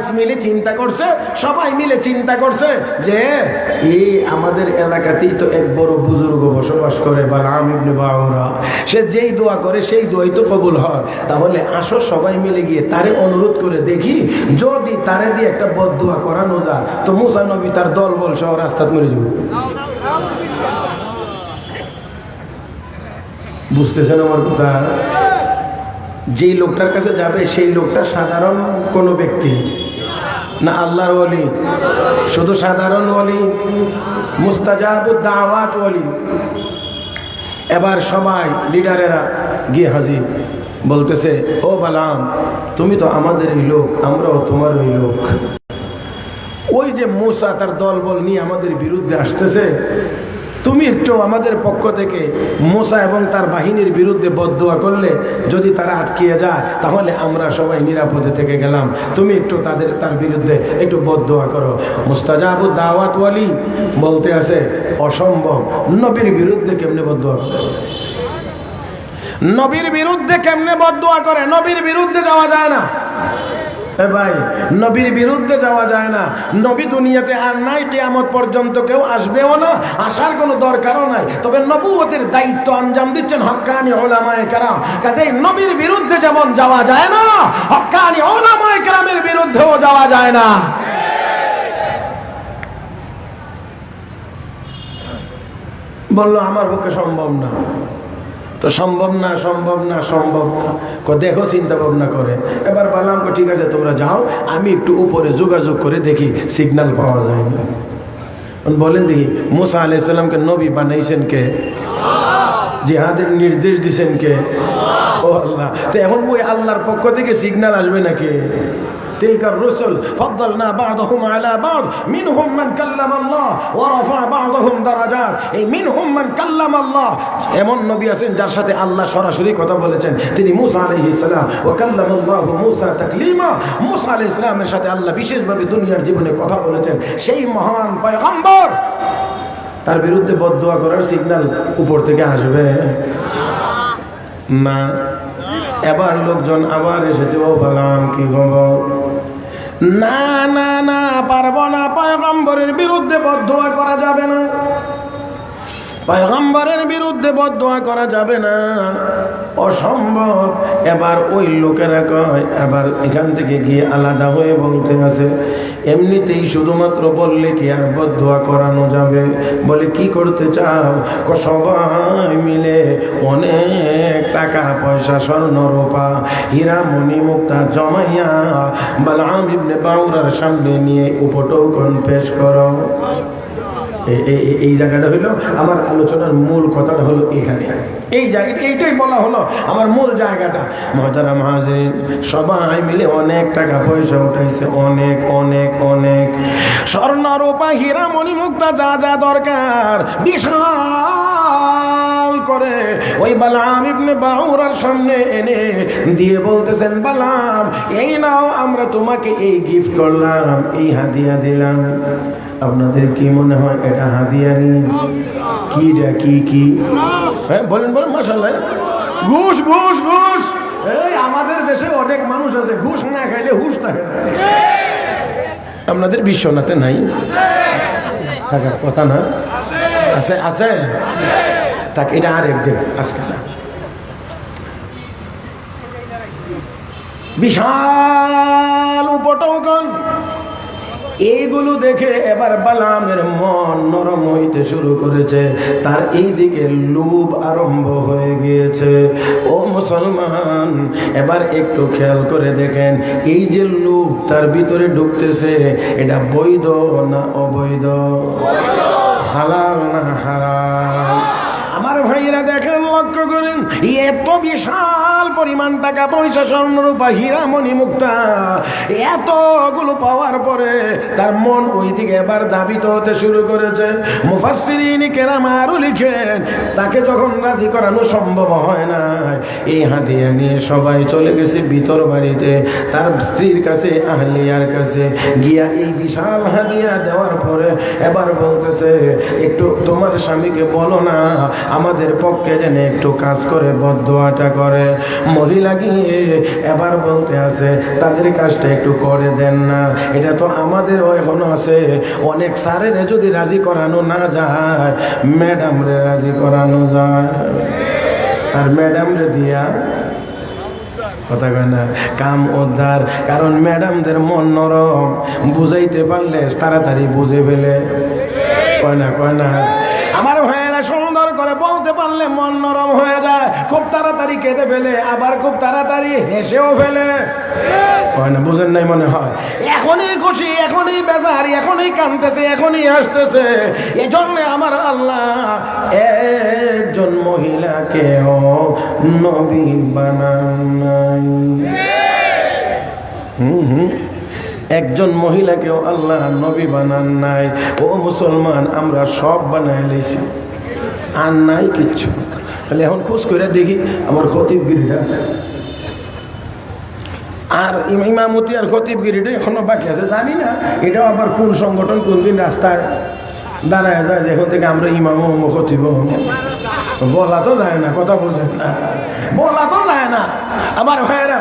Speaker 1: মিলে চিন্তা করছে যে এই আমাদের এলাকাতেই তো এক বড় বুজুর্গ বসবাস করে, বালাম ইবনে বাউরা। সে যেই দোয়া করে সেই দোয়াই তো কবুল হয়। তাহলে আসো সবাই মিলে গিয়ে তারে অনুরোধ করে দেখি, যদি তারে দিয়ে একটা বদদোয়া করানো যায় তো মুসা নবী তার দলবল সহ রাস্তায় মরে যাবে। বুঝতেছেন আমার কথা? যেই লোকটার কাছে যাবে সেই লোকটা সাধারণ কোনো ব্যক্তি না, আল্লাহর ওলি, শুধু সাধারণ ওলি, মুস্তাজাবুদ দাওয়াত ওলি। এবার সবাই লিডারেরা গিয়ে হাজির, বলতেছে, ও বালাম, তুমি তো আমাদেরই লোক, আমরাও তোমারই লোক। ওই যে মুসা তার দলবল নিয়ে আমাদের বিরুদ্ধে আসতেছে, তুমি একটু আমাদের পক্ষ থেকে মুসা এবং তার বাহিনীর বিরুদ্ধে বদদোয়া করলে যদি তারা আটকিয়ে যায় তাহলে আমরা সবাই নিরাপদে থেকে গেলাম। তুমি একটু তার বিরুদ্ধে একটু বদদোয়া করো। মুস্তাজাবুদ দাওয়াত ওয়ালি বলতে আছে, অসম্ভব। নবীর বিরুদ্ধে কেমনে বদদোয়া করে? নবীর বিরুদ্ধে কেমনে বদদোয়া করে? নবীর বিরুদ্ধে যাওয়া যায় না ভাই, নবীর বিরুদ্ধে যাওয়া যায় না। নবী দুনিয়াতে আর নাই, কিয়ামত পর্যন্ত কেউ আসবেও না, আসার কোনো দরকারও নাই। তবে নবুয়তের দায়িত্ব আঞ্জাম দিচ্ছেন হক্কানি উলামায়ে কেরাম। কাজেই নবীর বিরুদ্ধে যেমন যাওয়া যায় না, হক্কানি উলামায়ে কেরামের বিরুদ্ধেও যাওয়া যায় না। বললো আমার পক্ষে সম্ভব না। তো সম্ভব না দেখো চিন্তা ভাবনা করে। এবার বললাম ঠিক আছে তোমরা যাও, আমি একটু উপরে যোগাযোগ করে দেখি সিগন্যাল পাওয়া যায় না। বলেন দেখি, মুসা আলাইহিস সালামকে নবী বানাইছেন কে? জিহাদের নির্দেশ দিয়েছেন কে? ও আল্লাহ। তো এখন ওই আল্লাহর পক্ষ থেকে সিগন্যাল আসবে নাকি? تلك الرسل فضلنا بعضهم على بعض منهم من كلم الله ورفع بعضهم درجات। এই মিনহুম মান কাল্লাম আল্লাহ, এমন নবী আছেন যার সাথে আল্লাহ সরাসরি কথা বলেছেন, তিনি মুসা আলাইহিস সালাম। ওয়া কাল্লামাল্লাহু মুসা তাকলিমা, মুসা আলাইহিস সালামের সাথে আল্লাহ বিশেষভাবে দুনিয়ার জীবনে কথা বলেছেন। সেই মহান পয়গম্বর, তার বিরুদ্ধে বদদোয়া করার সিগন্যাল উপর থেকে আসবে না। এবার লোকজন আবার এসেছে, ও বললাম কি খবর? না না না, পারবো না, পয়গম্বরের বিরুদ্ধে বদদোয়া করা যাবে না, পয়গম্বরের বিরুদ্ধে বদদোয়া করা যাবে না, অসম্ভব। এবার ওই লোকেরা কয়, এবার এখান থেকে গিয়ে আলাদা হয়ে বলতে আছে, এমনিতেই শুধুমাত্র বললে কি আর বদদোয়া করানো যাবে? বলে কি করতে চাও? সবাই মিলে অনেক টাকা পয়সা, স্বর্ণ রূপা, হীরা মণি মুক্তা জমাইয়া বালাম ইবনে বাউরার সামনে নিয়ে উপটোকন পেশ করো। এই জায়গাটা হলো আমার আলোচনার মূল কথাটা হলো এখানে, এই জায়গাটা, এইটাই বলা হলো আমার মূল জায়গাটা। মুহতারাম হাজিরিন, সবাই মিলে অনেক টাকা পয়সা উঠাইছে, অনেক অনেক অনেক স্বর্ণ রূপা হীরা মণি মুক্তা যা যা দরকার বিশাল করে ওই বালাম ইবনে বাউরার সামনে এনে দিয়ে বলতেছেন, বালাম এই নাও, আমরা তোমাকে এই গিফট করলাম, এই হাদিয়া দিলাম। আপনাদের কি মনে হয় এটা হাদিয়া নি? কি হ্যাঁ বলেন মাশাআল্লাহ। ঘুষ ঘুষ ঘুষ। এই আমাদের দেশে অনেক মানুষ আছে ঘুষ না খাইলে হুশ থাকে না। আপনাদের বিশ্বনাথে নাই? থাকার কথা না? আছে আছে তাক, এটা আর একদিন আজকে না। বিশাল উপটোকন, এইগুলো দেখে এবার বালামের মন নরম হইতে শুরু করেছে, তার এই দিকে লোভ আরম্ভ হয়ে গিয়েছে। ও মুসলমান, এবার একটু খেয়াল করে দেখেন, এই যে লোভ তার ভিতরে ঢুকতেছে, এটা বৈধ না অবৈধ, হালাল না হারাম? আমার ভাইরা দেখেন, লক্ষ্য করেন, এত বিশাল পরিমাণ টাকা পয়সা, স্বর্ণরূপা, হীরা মণি মুক্তা, এতগুলো পাওয়ার পরে তার মন ওইদিকে এবার ধাবিত হতে শুরু করেছে। মুফাসসিরিন কেরাম আরো লিখেন, তাকে যখন রাজি করানো সম্ভব হয় না, এই হাদিয়া নিয়ে সবাই চলে গেছে ভিতর বাড়িতে, তার স্ত্রীর কাছে, আহলিয়ার কাছে গিয়া এই বিশাল হাদিয়া দেওয়ার পরে এবার বলতেছে, একটু তোমার স্বামীকে বলো না আমাদের পক্ষে যেন একটু কাজ করে বদদোয়াটা করে। মহিলা গিয়ে এবার বলতে আছে, তাদের কাজটা একটু করে দেন না, এটা তো আমাদেরও এখনো আছে, অনেক স্যারের যদি রাজি করানো না যায়, ম্যাডাম রে রাজি করানো যায়। আর ম্যাডাম রে দিয়া কথা কয় না, কাম উদ্ধার। কারণ ম্যাডামদের মন নরম, বুঝাইতে পারলে তাড়াতাড়ি বুঝে ফেলে। কয় না আমার ভাইয়েরা, সুন্দর করে বলতে পারলে মন নরম হয়ে যায়, খুব তাড়াতাড়ি কেঁদে ফেলে, আবার খুব তাড়াতাড়ি হেসেও ফেলে। হয় না, বুঝেন নাই মনে হয়? এখনই খুশি, এখনই বেজার, এখনই কাঁদতেছে, এখনই হাসতেছে। এজন্য আমার আল্লাহ একজন মহিলাকেও নবী বানান নাই। একজন মহিলাকেও আল্লাহ নবী বানান নাই। ও মুসলমান, আমরা সব বানাই লাইছি, আর নাই কিচ্ছু। তাহলে এখন খোঁজ করে দেখি আমার খতিবগিরিটা আছে, আর ইমামতি আর খতিবগিরিটা এখনো বাকি আছে। জানি না এটাও আবার কোন সংগঠন কোন দিন রাস্তায় দাঁড়ায় যায় যে এখন থেকে আমরা ইমাম হবো, খতিব হবো। বলা তো যায় না, কথা বোঝেন না, বলা তো যায় না। আমার ভাইয়েরা,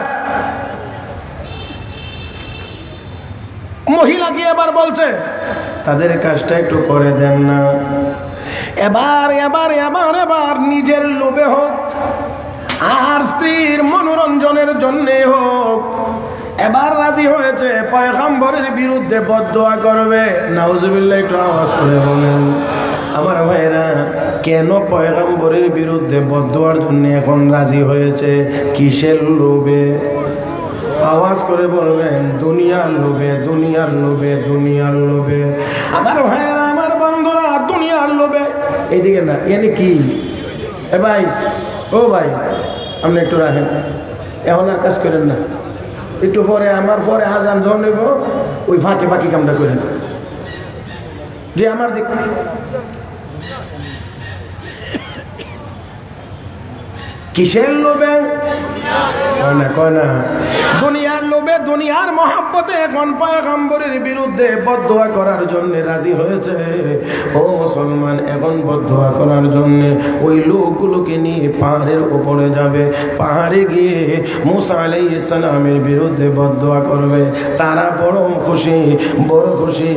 Speaker 1: মহিলা কি এবার বলছে তাদের কাজটা একটু করে দেন না। এবার এবার এবার এবার নিজের লোভে হোক আর স্ত্রীর মনোরঞ্জনের জন্যে হোক, এবার রাজি হয়েছে পয়গম্বরের বিরুদ্ধে বদদোয়া করবে। নাউজুবিল্লাহ, একটু আওয়াজ করে বলেন। আমার ভাইরা, কেন পয়গম্বরের বিরুদ্ধে বদদোয়ার জন্য এখন রাজি হয়েছে? কিসের লোভে? আওয়াজ করে বলবেন, দুনিয়ার লোভে, দুনিয়ার লোভে, দুনিয়ার লোভে। আমার ভাইয়েরা, আমার বন্ধুরা, দুনিয়ার লোভে। এইদিকে না, এনে কি এ ভাই, ও ভাই, আপনি একটু রাখেন, এখন আর কাজ করেন না, একটু পরে আমার পরে আজান যখন নেব ওই ফাঁকে বাকি কামটা করেন। যে আমার দিক কিসের লোভে? কয় না, দুনিয়ার লোভে, দুনিয়ার মহাব্বতে এখন পয়গম্বরের বিরুদ্ধে বদদোয়া করার জন্য রাজি হয়েছে। ও মুসলমান, এখন বদদোয়া করার জন্য ওই লোকগুলোকে নিয়ে পাহাড়ের উপরে যাবে, পাহাড়ে গিয়ে মুসা আলাইহিস সালামের বিরুদ্ধে বদদোয়া করবে। তারা বড় খুশি, বড় খুশি।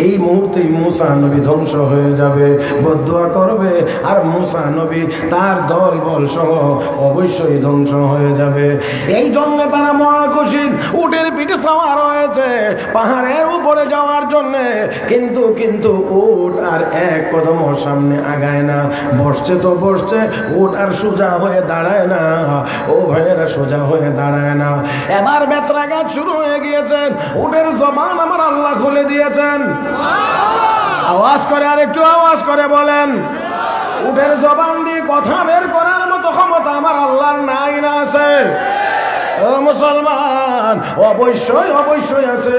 Speaker 1: এই মুহূর্তে মুসা নবী ধ্বংস হয়ে যাবে, বদদোয়া করবে, আর মুসা নবী তার দল বল সহ অবশ্যই ধ্বংস হয়ে যাবে। এই জন্য তারা মহা খুশি, উটের পিঠে সাওয়ার হয়েছে পাহাড়ের উপরে যাওয়ার জন্য। কিন্তু কিন্তু উট আর এক কদম সামনে আগায় না, বসছে তো বসছে, উট আর সোজা হয়ে দাঁড়ায় না। ও ভাইয়েরা, সোজা হয়ে দাঁড়ায় না। এবার বেত্রাঘাত শুরু হয়ে গিয়েছে, উটের জবান আমার আল্লাহ খুলে দিয়েছেন। আওয়াজ করে, আর একটু আওয়াজ করে বলেন, উটের জবান দিয়ে কথা বের করার মতো ক্ষমতা আমার আল্লাহর নাই না আছে? ও মুসলমান, অবশ্যই অবশ্যই আছে।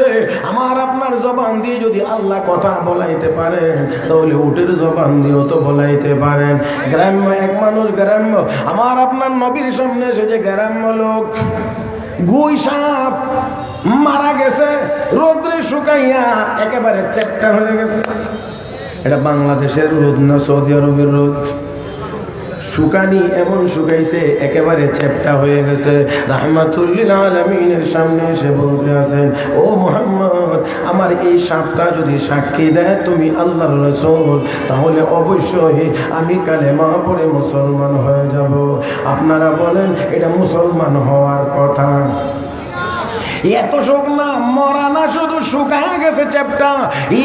Speaker 1: আমার আপনার জবান দিয়ে যদি আল্লাহ কথা বলাইতে পারেন, তাহলে উটের জবান দিয়েও তো বলাইতে পারেন। গ্রাম্য এক মানুষ, গ্রাম্য আমার আপনার নবীর সামনে এসে যে গ্রাম্য লোক গুই সাপ মারা গেছে, রোদ্রে শুকাইয়া একেবারে চ্যাপ্টা হয়ে গেছে। এটা বাংলাদেশের রোদ না সৌদি আরবের রোদ? শুকানি এমন শুকাইছে, একেবারে চ্যাপ্টা হয়ে গেছে। রাহমাতুল্লিল আলামিনের সামনে এসে বলতে আছেন, ও মুহাম্মদ, আমার এই সাপটা যদি সাক্ষী দেয় তুমি আল্লাহর রাসূল, তাহলে অবশ্যই আমি কালেমা পড়ে মুসলমান হয়ে যাব। আপনারা বলেন, এটা মুসলমান হওয়ার কথা? এত শোক না, মরা না, শুধু শুকায় গেছে চ্যাপটা,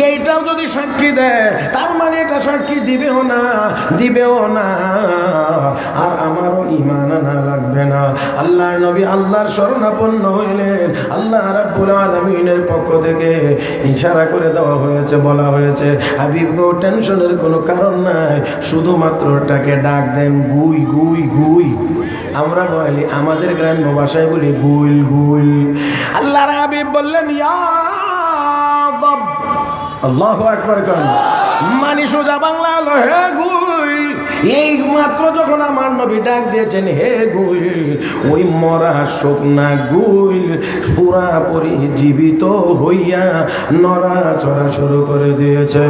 Speaker 1: এইটাও যদি সাক্ষী দেয় তার মানে এটা সাক্ষী দিবেও না, দিবেও না। আর আমারও ঈমান আনা লাগবে না। আল্লাহর নবী আল্লাহর শরণাপন্ন হইলেন। আল্লাহ রাব্বুল আলামিনের পক্ষ থেকে ইশারা করে দেওয়া হয়েছে, বলা হয়েছে, হাবিব গো, টেনশনের কোনো কারণ নাই, শুধুমাত্র ওটাকে ডাক দেন, গুই গুই গুই। আমরা বলি, আমাদের গ্রাম্য ভাষায় বলি গুইল গুইল। আল্লাহর হাবিব বললেন, ইয়া দাব। আল্লাহু আকবার করেন। মানি সোজা বাংলা হলো হে গুইল। এই মাত্র যখন আমার নবী ডাক দিয়েছেন হে গুইল, ওই মরা শুকনা গুইল পুরাপুরি জীবিত হইয়া নড়াচড়া শুরু করে দিয়েছে।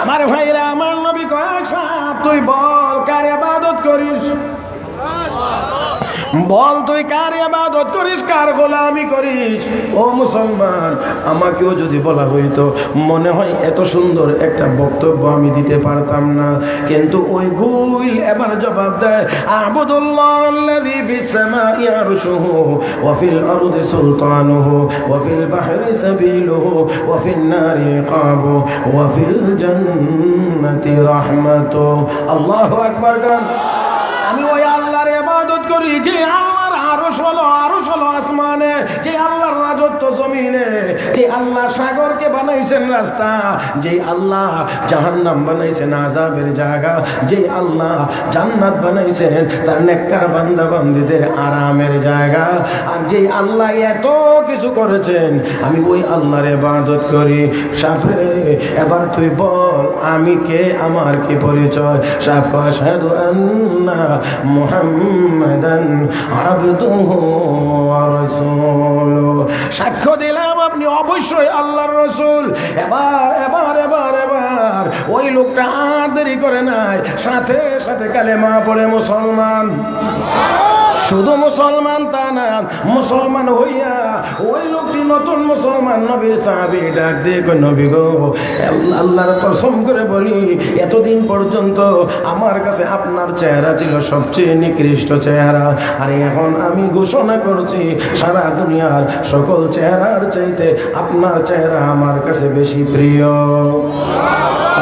Speaker 1: আমার ভাইরা, আমার নবী কয়, তুই বল কার ইবাদত করিস, বল তুই কার ইবাদত করিস, কার গোলামি করিস। ও মুসলমান, আমাকেও যদি বলা হইতো, মনে হয় এত সুন্দর একটা বক্তব্য আমি দিতে পারতাম না। কিন্তু ওই গুইল এবার জবাব দেয়, আবুদুল্লাহি ফিস সামাই আরশুহু ওয়া ফিল আরদি সুলতানুহু ওয়া ফিল বাহরি সাবিলুহু ওয়া ফিন নারি ইকাবু ওয়া ফিল জান্নাতি রাহমাতু। আল্লাহু আকবার। আমি ওই আল্লাহর ইবাদত করি যে আল্লাহর আরশ হলো আসমানে, যে আল্লাহর রাজত্ব জমিনে, যে আল্লাহ সাগরকে বানাইছেন রাস্তা, যে আল্লাহ জাহান্নাম বানাইছেন আযাবের জায়গা, যে আল্লাহ জান্নাত বানাইছেন তার নেককার বান্দা বান্দীদের আরামের জায়গা, আর যে আল্লাহ এত কিছু করেছেন, আমি ওই আল্লাহর ইবাদত করি। সাপরে, এবার তুই বল আমি কে, আমার কি পরিচয়? সাপ কয়, আশহাদু আন্না মুহাম্মাদান আবদুহু ওয়া রাসূলুহু। সাক্ষ্য দিলাম আপনি অবশ্যই আল্লাহর রাসূল। এবার ওই লোকটা আর দেরি করে নাই, সাথে সাথে কালেমা পড়ে মুসলমান। শুধু মুসলমান তা না, মুসলমান হইয়া ওই লোকটি নতুন মুসলমান। নবীর সাহাবী ডাক দিয়ে কই, নবী গো, আল্লাহর কসম করে বলি, এতদিন পর্যন্ত আমার কাছে আপনার চেহারা ছিল সবচেয়ে নিকৃষ্ট চেহারা, আর এখন আমি ঘোষণা করছি সারা দুনিয়ার সকল চেহারার চাইতে আপনার চেহারা আমার কাছে বেশি প্রিয়।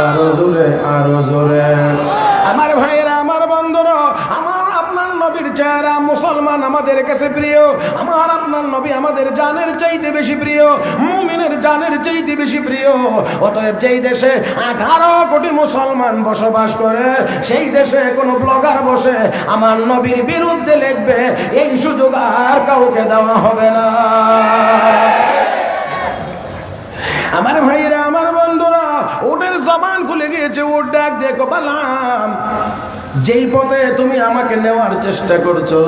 Speaker 1: আরো জোরে, আরো জোরে। আমার ভাইরা, আমার বন্ধুরা, আমার আপনার নবীর চেহারা মুসলমান আমাদের কাছে প্রিয়। আমার আপনার নবী আমাদের জানের চাইতে বেশি প্রিয়, মুমিনের জানের চাইতে বেশি প্রিয়। অতএব যেই দেশে 18 কোটি মুসলমান বসবাস করে, সেই দেশে কোনো ব্লগার বসে আমার নবীর বিরুদ্ধে লিখবে, এই সুযোগ আর কাউকে দেওয়া হবে না। আমার ভাইরা, আমার বন্ধুরা, ওদের জবান খুলে গিয়েছে। ওর ডাক দেখো, বললাম যেই পথে তুমি আমাকে নেওয়ার চেষ্টা করছো,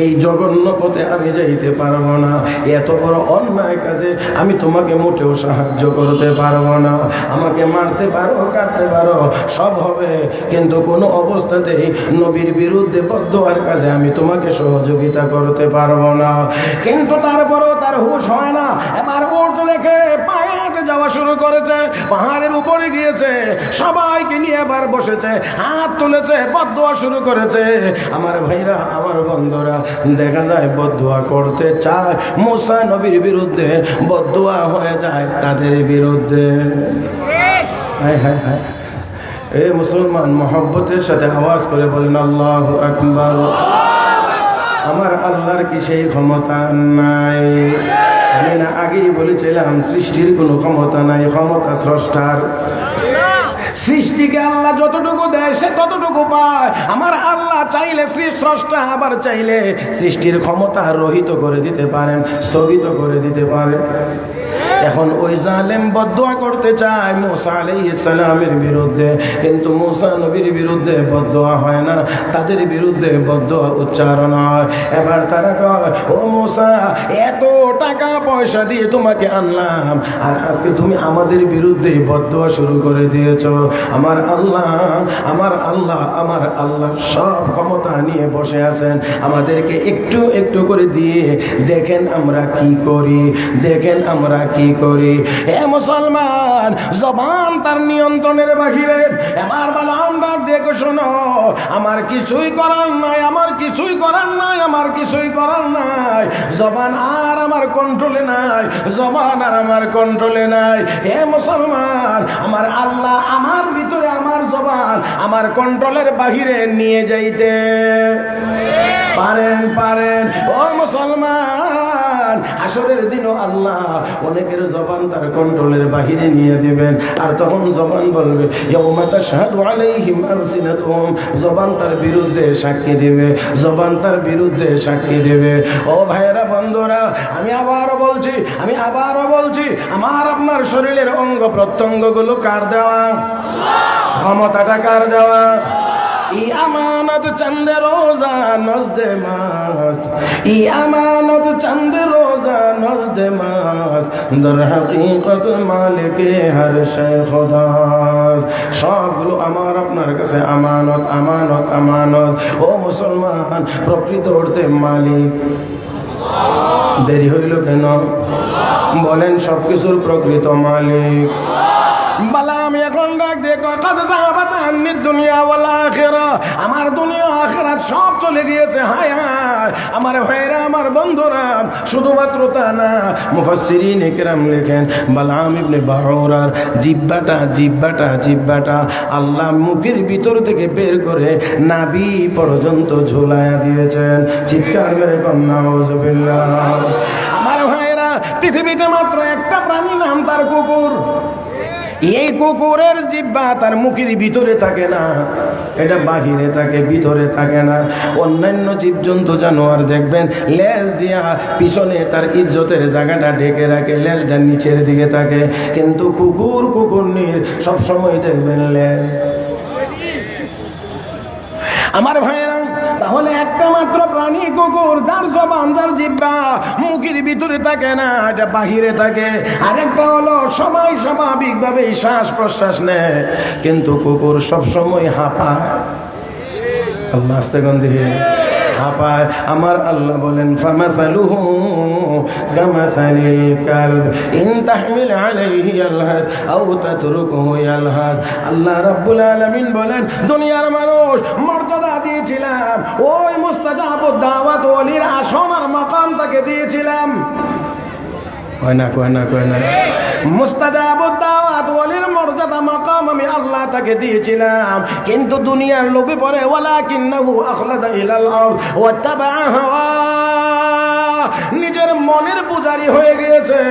Speaker 1: এই জঘন্য পথে আমি যাইতে পারবো না। এত বড় অন্যায় কাজে আমি তোমাকে মোটেও সাহায্য করতে পারবো না। আমাকে মারতে পারো, কাটতে পারো, সব হবে, কিন্তু কোনো অবস্থাতেই নবীর বিরুদ্ধে বদদোয়ার কাজে আমি তোমাকে সহযোগিতা করতে পারবো না। কিন্তু তারপরও তার হুঁশ হয় না। এবার ওট রেখে পায়ে হেঁটে যাওয়া শুরু করেছে, পাহাড়ের উপরে গিয়েছে, সবাইকে নিয়ে এবার বসেছে, হাত তুলেছে, বদদোয়া শুরু করেছে। আমার ভাইরা, আমার বন্ধুরা, দেখা যায় বদদোয়া করতে চায় মুসা নবীর বিরুদ্ধে, বদদোয়া হয়ে যায় তাদের বিরুদ্ধে। হায় হায় হায়। এ মুসলমান, মহব্বতের সাথে আওয়াজ করে বলেন আল্লাহু আকবার। আমার আল্লাহর কি সেই ক্ষমতা নাই? আমি না আগেই বলেছিলাম, সৃষ্টির কোনো ক্ষমতা নাই, ক্ষমতা স্রষ্টার। সৃষ্টিকে আল্লাহ যতটুকু দেয় সে ততটুকু পায়। আমার আল্লাহ চাইলে স্রষ্টা, আবার চাইলে সৃষ্টির ক্ষমতা রহিত করে দিতে পারেন, স্থগিত করে দিতে পারেন। এখন ওই জালেম বদদোয়া করতে চায় মুসা আলাইহিস সালামের বিরুদ্ধে, কিন্তু মুসা নবীর বিরুদ্ধে বদদোয়া হয় না, তাদের বিরুদ্ধে বদদোয়া উচ্চারণ হয়। এবার তারা কয়, ও মুসা, এত টাকা পয়সা দিয়ে তোমাকে আনলাম, আর আজকে তুমি আমাদের বিরুদ্ধে বদদোয়া শুরু করে দিয়েছো। আমার আল্লাহ, আমার আল্লাহ, আমার আল্লাহ সব ক্ষমতা নিয়ে বসে আছেন, আমাদেরকে একটু একটু করে দিয়ে দেখেন আমরা কি করি, দেখেন আমরা কি করি। এ মুসলমান, জবান তার নিয়ন্ত্রণের বাহিরে। এবার বললাম ডাক দেখো, শোনো, আমার কিছুই করার নাই, আমার কিছুই করার নাই, আমার কিছুই করার নাই। জবান আর আমার কন্ট্রোলে নাই, জবান আর আমার কন্ট্রোলে নাই। হে মুসলমান, আমার আল্লাহ আমার ভিতরে আমার জবান আমার কন্ট্রোলের বাহিরে নিয়ে যাইতে পারেন পারেন। ও মুসলমান, হাসরের দিনও আল্লাহ অনেকের জবান তার কন্ট্রোলের বাহিরে নিয়ে দিবেন। আর তখন জবান বলবে, ইয়াউমা তাশহাদু আলাইহিম আলসিনাতুহুম, জবান তার বিরুদ্ধে সাক্ষী দেবে, জবান তার বিরুদ্ধে সাক্ষী দেবে। ও ভাইয়েরা, বন্ধুরা, আমি আবারও বলছি, আমার আপনার শরীরের অঙ্গ প্রত্যঙ্গগুলো কার দেওয়া? ক্ষমতাটা কার দেওয়া? ই আমানত চন্দে রোজা নজদে মাস, ই আমানত চন্দে রোজা নজদে মাস, দর হাকিকত মালিকে হর শে খুদা। সবগুলো আমার আপনার কাছে আমানত, আমানত, আমানত। ও মুসলমান, প্রকৃত অর্থে মালিক দেরি হইল কেন? বলেন, সবকিছুর প্রকৃত মালিক। বালা, আমি এখন ডাক দিয়ে কত সাহাবাত আননি দুনিয়া ওয়াল আখিরা, আমার দুনিয়া আখিরাত সব চলে গিয়েছে। হায় হায় আমার ভাইরা, আমার বন্ধুরা, শুধুমাত্র তা না, মুফাসসিরিন ইকরাম লেখেন, বালাম ইবনে বাউরার জিহ্বাটা আল্লাহ মুখের ভিতর থেকে বের করে নাভি পর্যন্ত ঝুলায়া দিয়েছেন। চিৎকার মেরে কন্যা নাউযুবিল্লাহ। আমার ভাইরা, পৃথিবীতে মাত্র একটা প্রাণী, নাম তার কুকুর। এই কুকুরের জিহ্বা তার মুখের ভিতরে থাকে না, এটা বাহিরে থাকে, ভিতরে থাকে না। অন্যান্য জীবজন্তু জানোয়ার দেখবেন লেজ দিয়া পিছনে তার ইজ্জতের জায়গাটা ঢেকে রাখে, লেজটা নিচের দিকে থাকে। কিন্তু কুকুরনির সবসময় দেখবেন লেজ। আমার ভাইয়েরা, তাহলে একটা মাত্র প্রাণী কুকুর, যার জবান, যার জিহ্বা মুখের ভিতরে থাকে না, এটা বাহিরে থাকে। আরেকটা হলো সবাই স্বাভাবিকভাবে শ্বাস প্রশ্বাস নেয়, কিন্তু কুকুর সবসময় হাঁপায়। আল্লাহ আস্তে গন্ধি হাঁপায়। আমার আল্লাহ বলেন, ফামাসালুহু কামাসালিল কালব ইন তাহমিল আলাইহি ইয়ালহাস আও তাতরুকুহু ইয়ালহাস। আল্লাহ রাব্বুল আলামিন বলেন, দুনিয়ার মানুষ মর্যাদা দিয়েছিলাম, ওই মুস্তাজাবুদ দাওয়াত ওলির আসন আর মাকাম তাকে দিয়েছিলাম। কয় না মুস্তাজাবুদ দাওয়াত ওলির মর্যাদা মাকাম আমি আল্লাহ তাকে দিয়েছিলাম, কিন্তু দুনিয়ার লোভে পড়ে ওয়ালাকিন্নাহু আখলাদা ইলাল আরদ ওয়াত্তাবা হাওয়া, নিজের মনের পূজারি হয়ে গিয়েছে।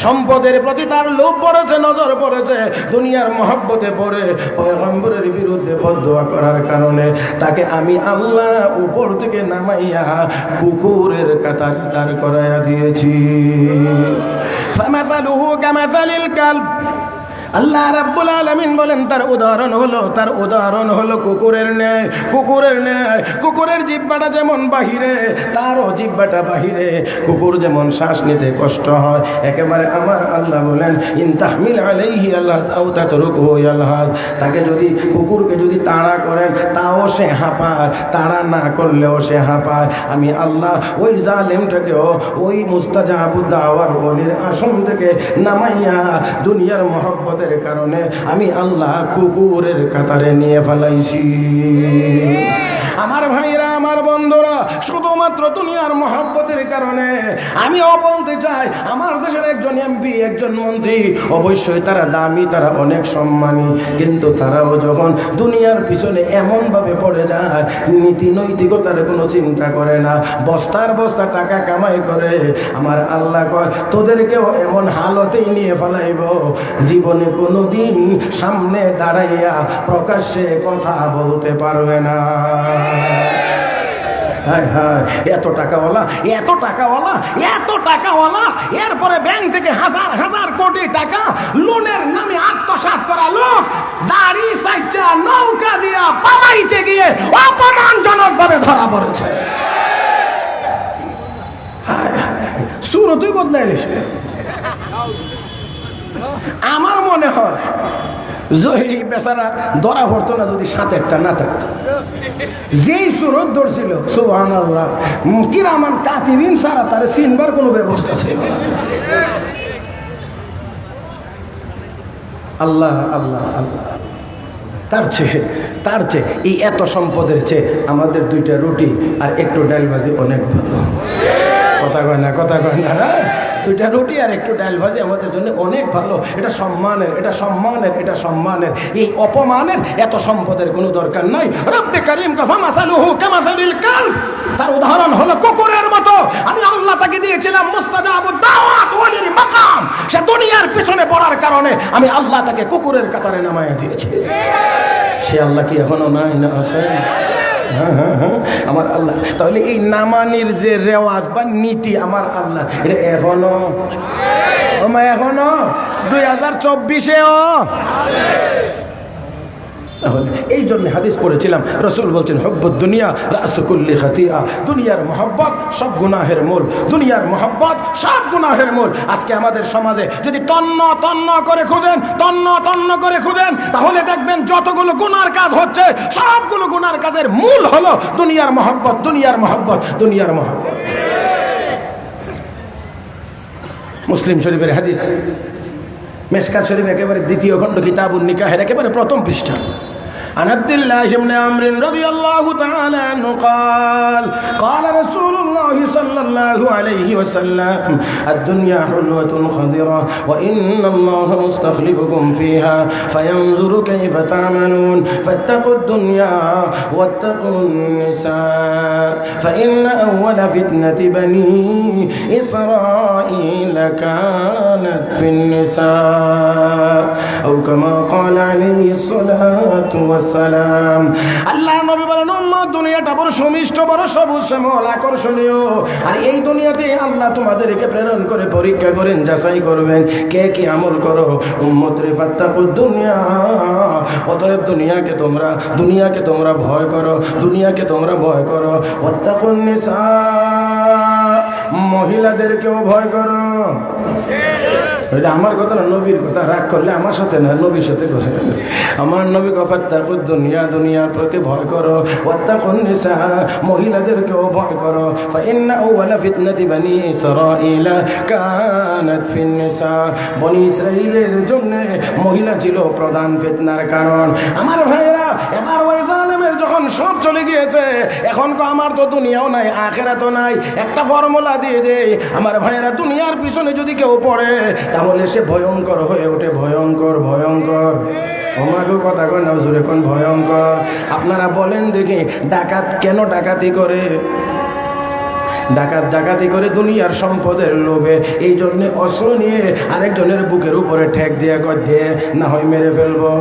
Speaker 1: সম্পদের প্রতি তার লোভ পড়েছে, নজর পড়েছে, দুনিয়ার মহব্বতে পড়ে পয়গম্বরের বিরুদ্ধে বদদোয়া করার কারণে তাকে আমি আল্লাহ উপর থেকে নামাইয়া কুকুরের কাতারে দাঁড় করাইয়া দিয়েছি। ফামাসালুহু কামাসালিল কালব, আল্লাহ রাব্বুল আলামিন বলেন, তার উদাহরণ হলো কুকুরের ন্যায়। কুকুরের জিহ্বাটা যেমন বাহিরে, তারও জিহ্বাটা বাহিরে। কুকুর যেমন শ্বাস নিতে কষ্ট হয়, একেবারে আমার আল্লাহ বলেন, ইন তাহমিল আলাইহি ইয়ালহাস আও তাতরুকুহু ইয়ালহাস, তাকে যদি কুকুরকে যদি তাড়া করেন তাও সে হাঁপায়, তাড়া না করলেও সে হাঁপায়। আমি আল্লাহ ওই জালেমটাকেও ওই মুস্তাজাবুদ দাওয়ার ওলির আসন থেকে নামাইয়া দুনিয়ার মহব্বতের কারণে আমি আল্লাহ কুকুরের কাতারে নিয়ে ফেলাইছি। আমার ভাইরা, আমার বন্ধুরা, শুধুমাত্র দুনিয়ার মহব্বতের কারণে আমিও বলতে চাই, আমার দেশের একজন এমপি, একজন মন্ত্রী, অবশ্যই তারা দামি, তারা অনেক সম্মানী, কিন্তু তারাও যখন দুনিয়ার পিছনে এমনভাবে পড়ে যায়, নীতি নৈতিকতার কোনো চিন্তা করে না, বস্তার বস্তা টাকা কামাই করে, আমার আল্লাহ কয় তোদেরকেও এমন হালতেই নিয়ে ফেলাইব, জীবনে কোনোদিন সামনে দাঁড়াইয়া প্রকাশ্যে কথা বলতে পারবে না। হায় হায়, এত টাকাওয়ালা, এরপরে ব্যাংক থেকে হাজার হাজার কোটি টাকা লোনের নামে আত্মসাৎ করা লোক দাড়ি সাইচা নৌকা দিয়া পালাইতে গিয়ে অপমানজনক ভাবে ধরা পড়েছে। সুরতই বদলাইছে। আমার মনে হয় এই বেচারা ধরা পড়তো না যদি সাথেরটা না থাকতো। যেই সুরত ধরছিল, সুবহানাল্লাহ, কিরামান কাতিবিন সারা তারে চিনবার কোনো ব্যবস্থা ছিল না।
Speaker 2: আল্লাহ আল্লাহ আল্লাহ, তার চেয়ে এই এত সম্পদের চেয়ে আমাদের 2টা রুটি আর একটু ডাল ভাজি অনেক ভালো। কথা কয় না, কথা কয় না। 2টা রুটি আর একটু ডাল ভাজি আমাদের জন্য অনেক ভালো। এটা সম্মানের, এটা সম্মানের, এটা সম্মানের। এই অপমানের এত সম্পদের কোনো দরকার নাই। রব্বে কারীম কাফামাসালুহু কামাসালিল কালব, তার উদাহরণ হলো কুকুরের মতো। আমি আল্লাহ তাকে দিয়েছিলাম মুস্তাজাবুদ দাওয়াত ওয়ালিল মাকাম। সে দুনিয়ার পিছনে পড়ার কারণে আমি আল্লাহ তাকে কুকুরের কাতারে নামায়া দিয়েছি। সে আল্লাহ কি এখনো নাই না আছে? হ্যাঁ, আমার আল্লাহ। তাহলে এই নামানির যে রেওয়াজ বা নীতি আমার আল্লাহ, এটা এখনো 2024-এও। এই জন্য হাদিস পড়েছিলাম, রাসূল বলছেন হুব্বুদ দুনিয়া রাসু কুল্লি খাতিয়া। দুনিয়ার মহব্বত সব গুনাহের মূল, দুনিয়ার মহব্বত সব গুনাহের মূল। আজকে আমাদের সমাজে যদি তন্ন তন্ন করে খুঁজেন, তন্ন তন্ন করে খুঁজেন, তাহলে দেখবেন যতগুলো গুনার কাজ হচ্ছে সবগুলো গুনার কাজের মূল হলো দুনিয়ার মহব্বত, দুনিয়ার মহব্বত, দুনিয়ার মহব্বত। মুসলিম শরীফের হাদিস, মেশকাত শরীফ একেবারে 2য় খণ্ড, কিতাবুন নিকাহের একেবারে 1ম পৃষ্ঠা। عن عبد الله بن عمرو رضي الله تعالى عنه قال قال رسول الله صلى الله عليه وسلم الدنيا حلوة خضرة وإن الله مستخلفكم فيها فينظر كيف تعملون فاتقوا الدنيا واتقوا النساء فإن أول فتنة بني إسرائيل كانت في النساء أو كما قال عليه الصلاة والسلام। আল্লাহ নবী বলেন, উম্মত দুনিয়াটা বড় সুমিষ্ট, বড় সবুজ শ্যামল, আকর্ষণীয়। আর এই দুনিয়াতে আল্লাহ তোমাদেরকে প্রেরণ করে পরীক্ষা করেন, যাচাই করবেন কে কি আমল করো। উম্মত রে ফাত্তাকুদ দুনিয়া, অতএব দুনিয়াকে তোমরা ভয় করো, দুনিয়াকে তোমরা ভয় করো। ওয়াত্তাকুন নিসা, মহিলাদেরকেও ভয় করো। এটা আমার কথা না, নবীর কথা। রাগ করলে আমার সাথে না, নবীর সাথে করে। আমার নবী ফাত্তাকুদ দুনিয়া, দুনিয়ার প্রতি ভয় করো। ওয়াত্তাকুন নিসা, মহিলাদেরকেও ভয় করো। ফাইন্না আউওয়ালা ফিতনাতি বনি ইসরাঈলা কানাত ফিন নিসা, বনি ইসরাঈলের জন্য মহিলা ছিল প্রধান ফিতনার কারণ। আমার ভাইরা, এবার ওই জালেমের যখন সব চলে গিয়েছে, এখন আমার তো দুনিয়াও নাই, আখিরাতও নাই। একটা ফর্মুলা দিয়ে দেই আমার ভাইরা, দুনিয়ার পিছনে যদি কেউ পড়ে তাহলে সে ভয়ঙ্কর হয়ে ওঠে, ভয়ঙ্কর, ভয়ঙ্কর। আমাকেও কথা কয় না, জোরে কোন ভয়ঙ্কর। আপনারা বলেন দেখি, ডাকাত কেন ডাকাতি করে? ডাকাতি করে দুনিয়ার সম্পদের লোভে। এই জন্য অস্ত্র নিয়ে আরেকজনের বুকের উপরে ঠেক দিয়ে দে, না হয় মেরে ফেলবো।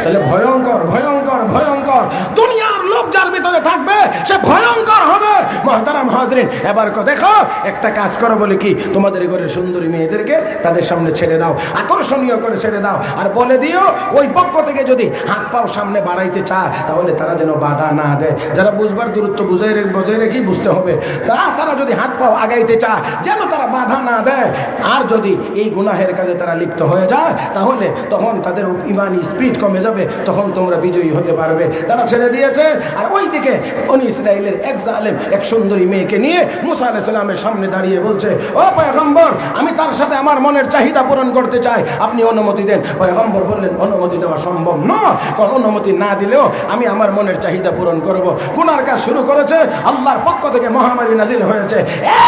Speaker 2: তাহলে ভয়ঙ্কর, ভয়ঙ্কর, ভয়ঙ্কর। দুনিয়ার লোভ যার ভিতরে থাকবে সে ভয়ঙ্কর হবে। মুহতারাম হাজরিন, এবার দেখো, একটা কাজ করো, বলে কি, তোমাদের ঘরের সুন্দরী মেয়েদেরকে তাদের সামনে ছেড়ে দাও, আকর্ষণীয় করে ছেড়ে দাও। আর বলে দিও, ওই পক্ষ থেকে যদি হাত পাও সামনে বাড়াইতে চায় তাহলে তারা যেন বাধা না দেয়। যারা বুঝবার দূরত্ব বজায় রেখেই বুঝতে হবে। তারা যদি হাত পাও আগাইতে চায় যেন তারা বাধা না দেয়। আর যদি এই গুনাহের কাজে তারা লিপ্ত হয়ে যায় তাহলে তখন তাদের ইমানি স্পিরিট কমে যাবে, তখন তোমরা বিজয়ী হতে পারবে। তারা ছেড়ে দিয়েছে। আর ওইদিকে বনী ইসরাঈলের এক জালেম এক সুন্দরী মেয়েকে নিয়ে মুসা আলাইহিস সালামের সামনে দাঁড়িয়ে বলছে, ও পয়গম্বর, আমি তার সাথে আমার মনের চাহিদা পূরণ করতে চাই, আপনি অনুমতি দেন। পয়গম্বর বললেন, অনুমতি দেওয়া সম্ভব নয়, কারণ অনুমতি না দিলেও আমি আমার মনের চাহিদা পূরণ করব। গুনার কাজ শুরু করেছে, আল্লাহর পক্ষ থেকে মহামারী নাজিল হয়েছে।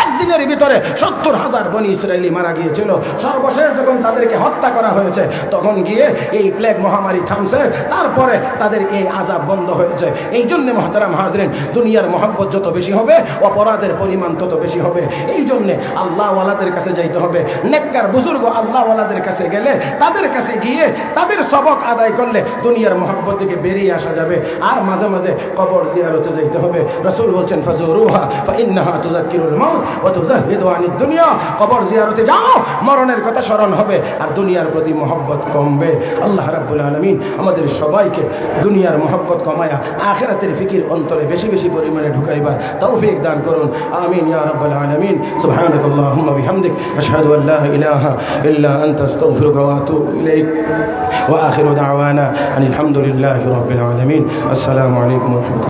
Speaker 2: একদিনের ভিতরে 70,000 বনী ইসরায়েলি মারা গিয়েছিল। সর্বশেষ যখন তাদেরকে হত্যা করা হয়েছে তখন গিয়ে এই প্লেগ মহামারী থামছে, তারপরে তাদের এই আযাব বন্ধ হয়েছে। এই জন্য মুহতারাম হাজরিন, দুনিয়ার মহব্বত যত বেশি হবে অপরাধের পরিমাণ তত বেশি হবে। এই জন্য আল্লাহওয়ালাদের কাছে যাইতে হবে। নেককার বুজুর্গ আল্লাহওয়ালাদের কাছে গেলে, তাদের কাছে গিয়ে তাদের সবক আদায় করলে দুনিয়ার মহব্বত থেকে বেরিয়ে আসা যাবে। আর মাঝে মাঝে কবর জিয়ারতে যাইতে হবে। রাসূল বলছেন, ফাজুরুহা ফাইন্নাহা তুযাক্কিরুল মাউত ওয়া তুযাহিদু আনিদ দুনিয়া। কবর জিয়ারতে যাও, মরণের কথা স্মরণ হবে আর দুনিয়ার প্রতি মহব্বত কমবে। আল্লাহ রাব্বুল আলামিন আমাদের সবাইকে দুনিয়ার মহব্বত কমায়া আখিরাতের ফিকির অন্তরে বেশি বেশি পরিমাণে ঢুকাইবার তৌফিক দান করুন। আমিন ইয়া রাব্বাল আলামিন। সুবহানাকাল্লাহুম্মা বিহামদিক, আশহাদু আল লা ইলাহা ইল্লা আনতা, আস্তাগফিরুকা ওয়া আতুবু ইলাইক। ওয়া আখিরু দাওয়ানা আনিল হামদুলিল্লাহি রাব্বিল আলামিন। আসসালামু আলাইকুম ওয়া রাহমাতুল্লাহ।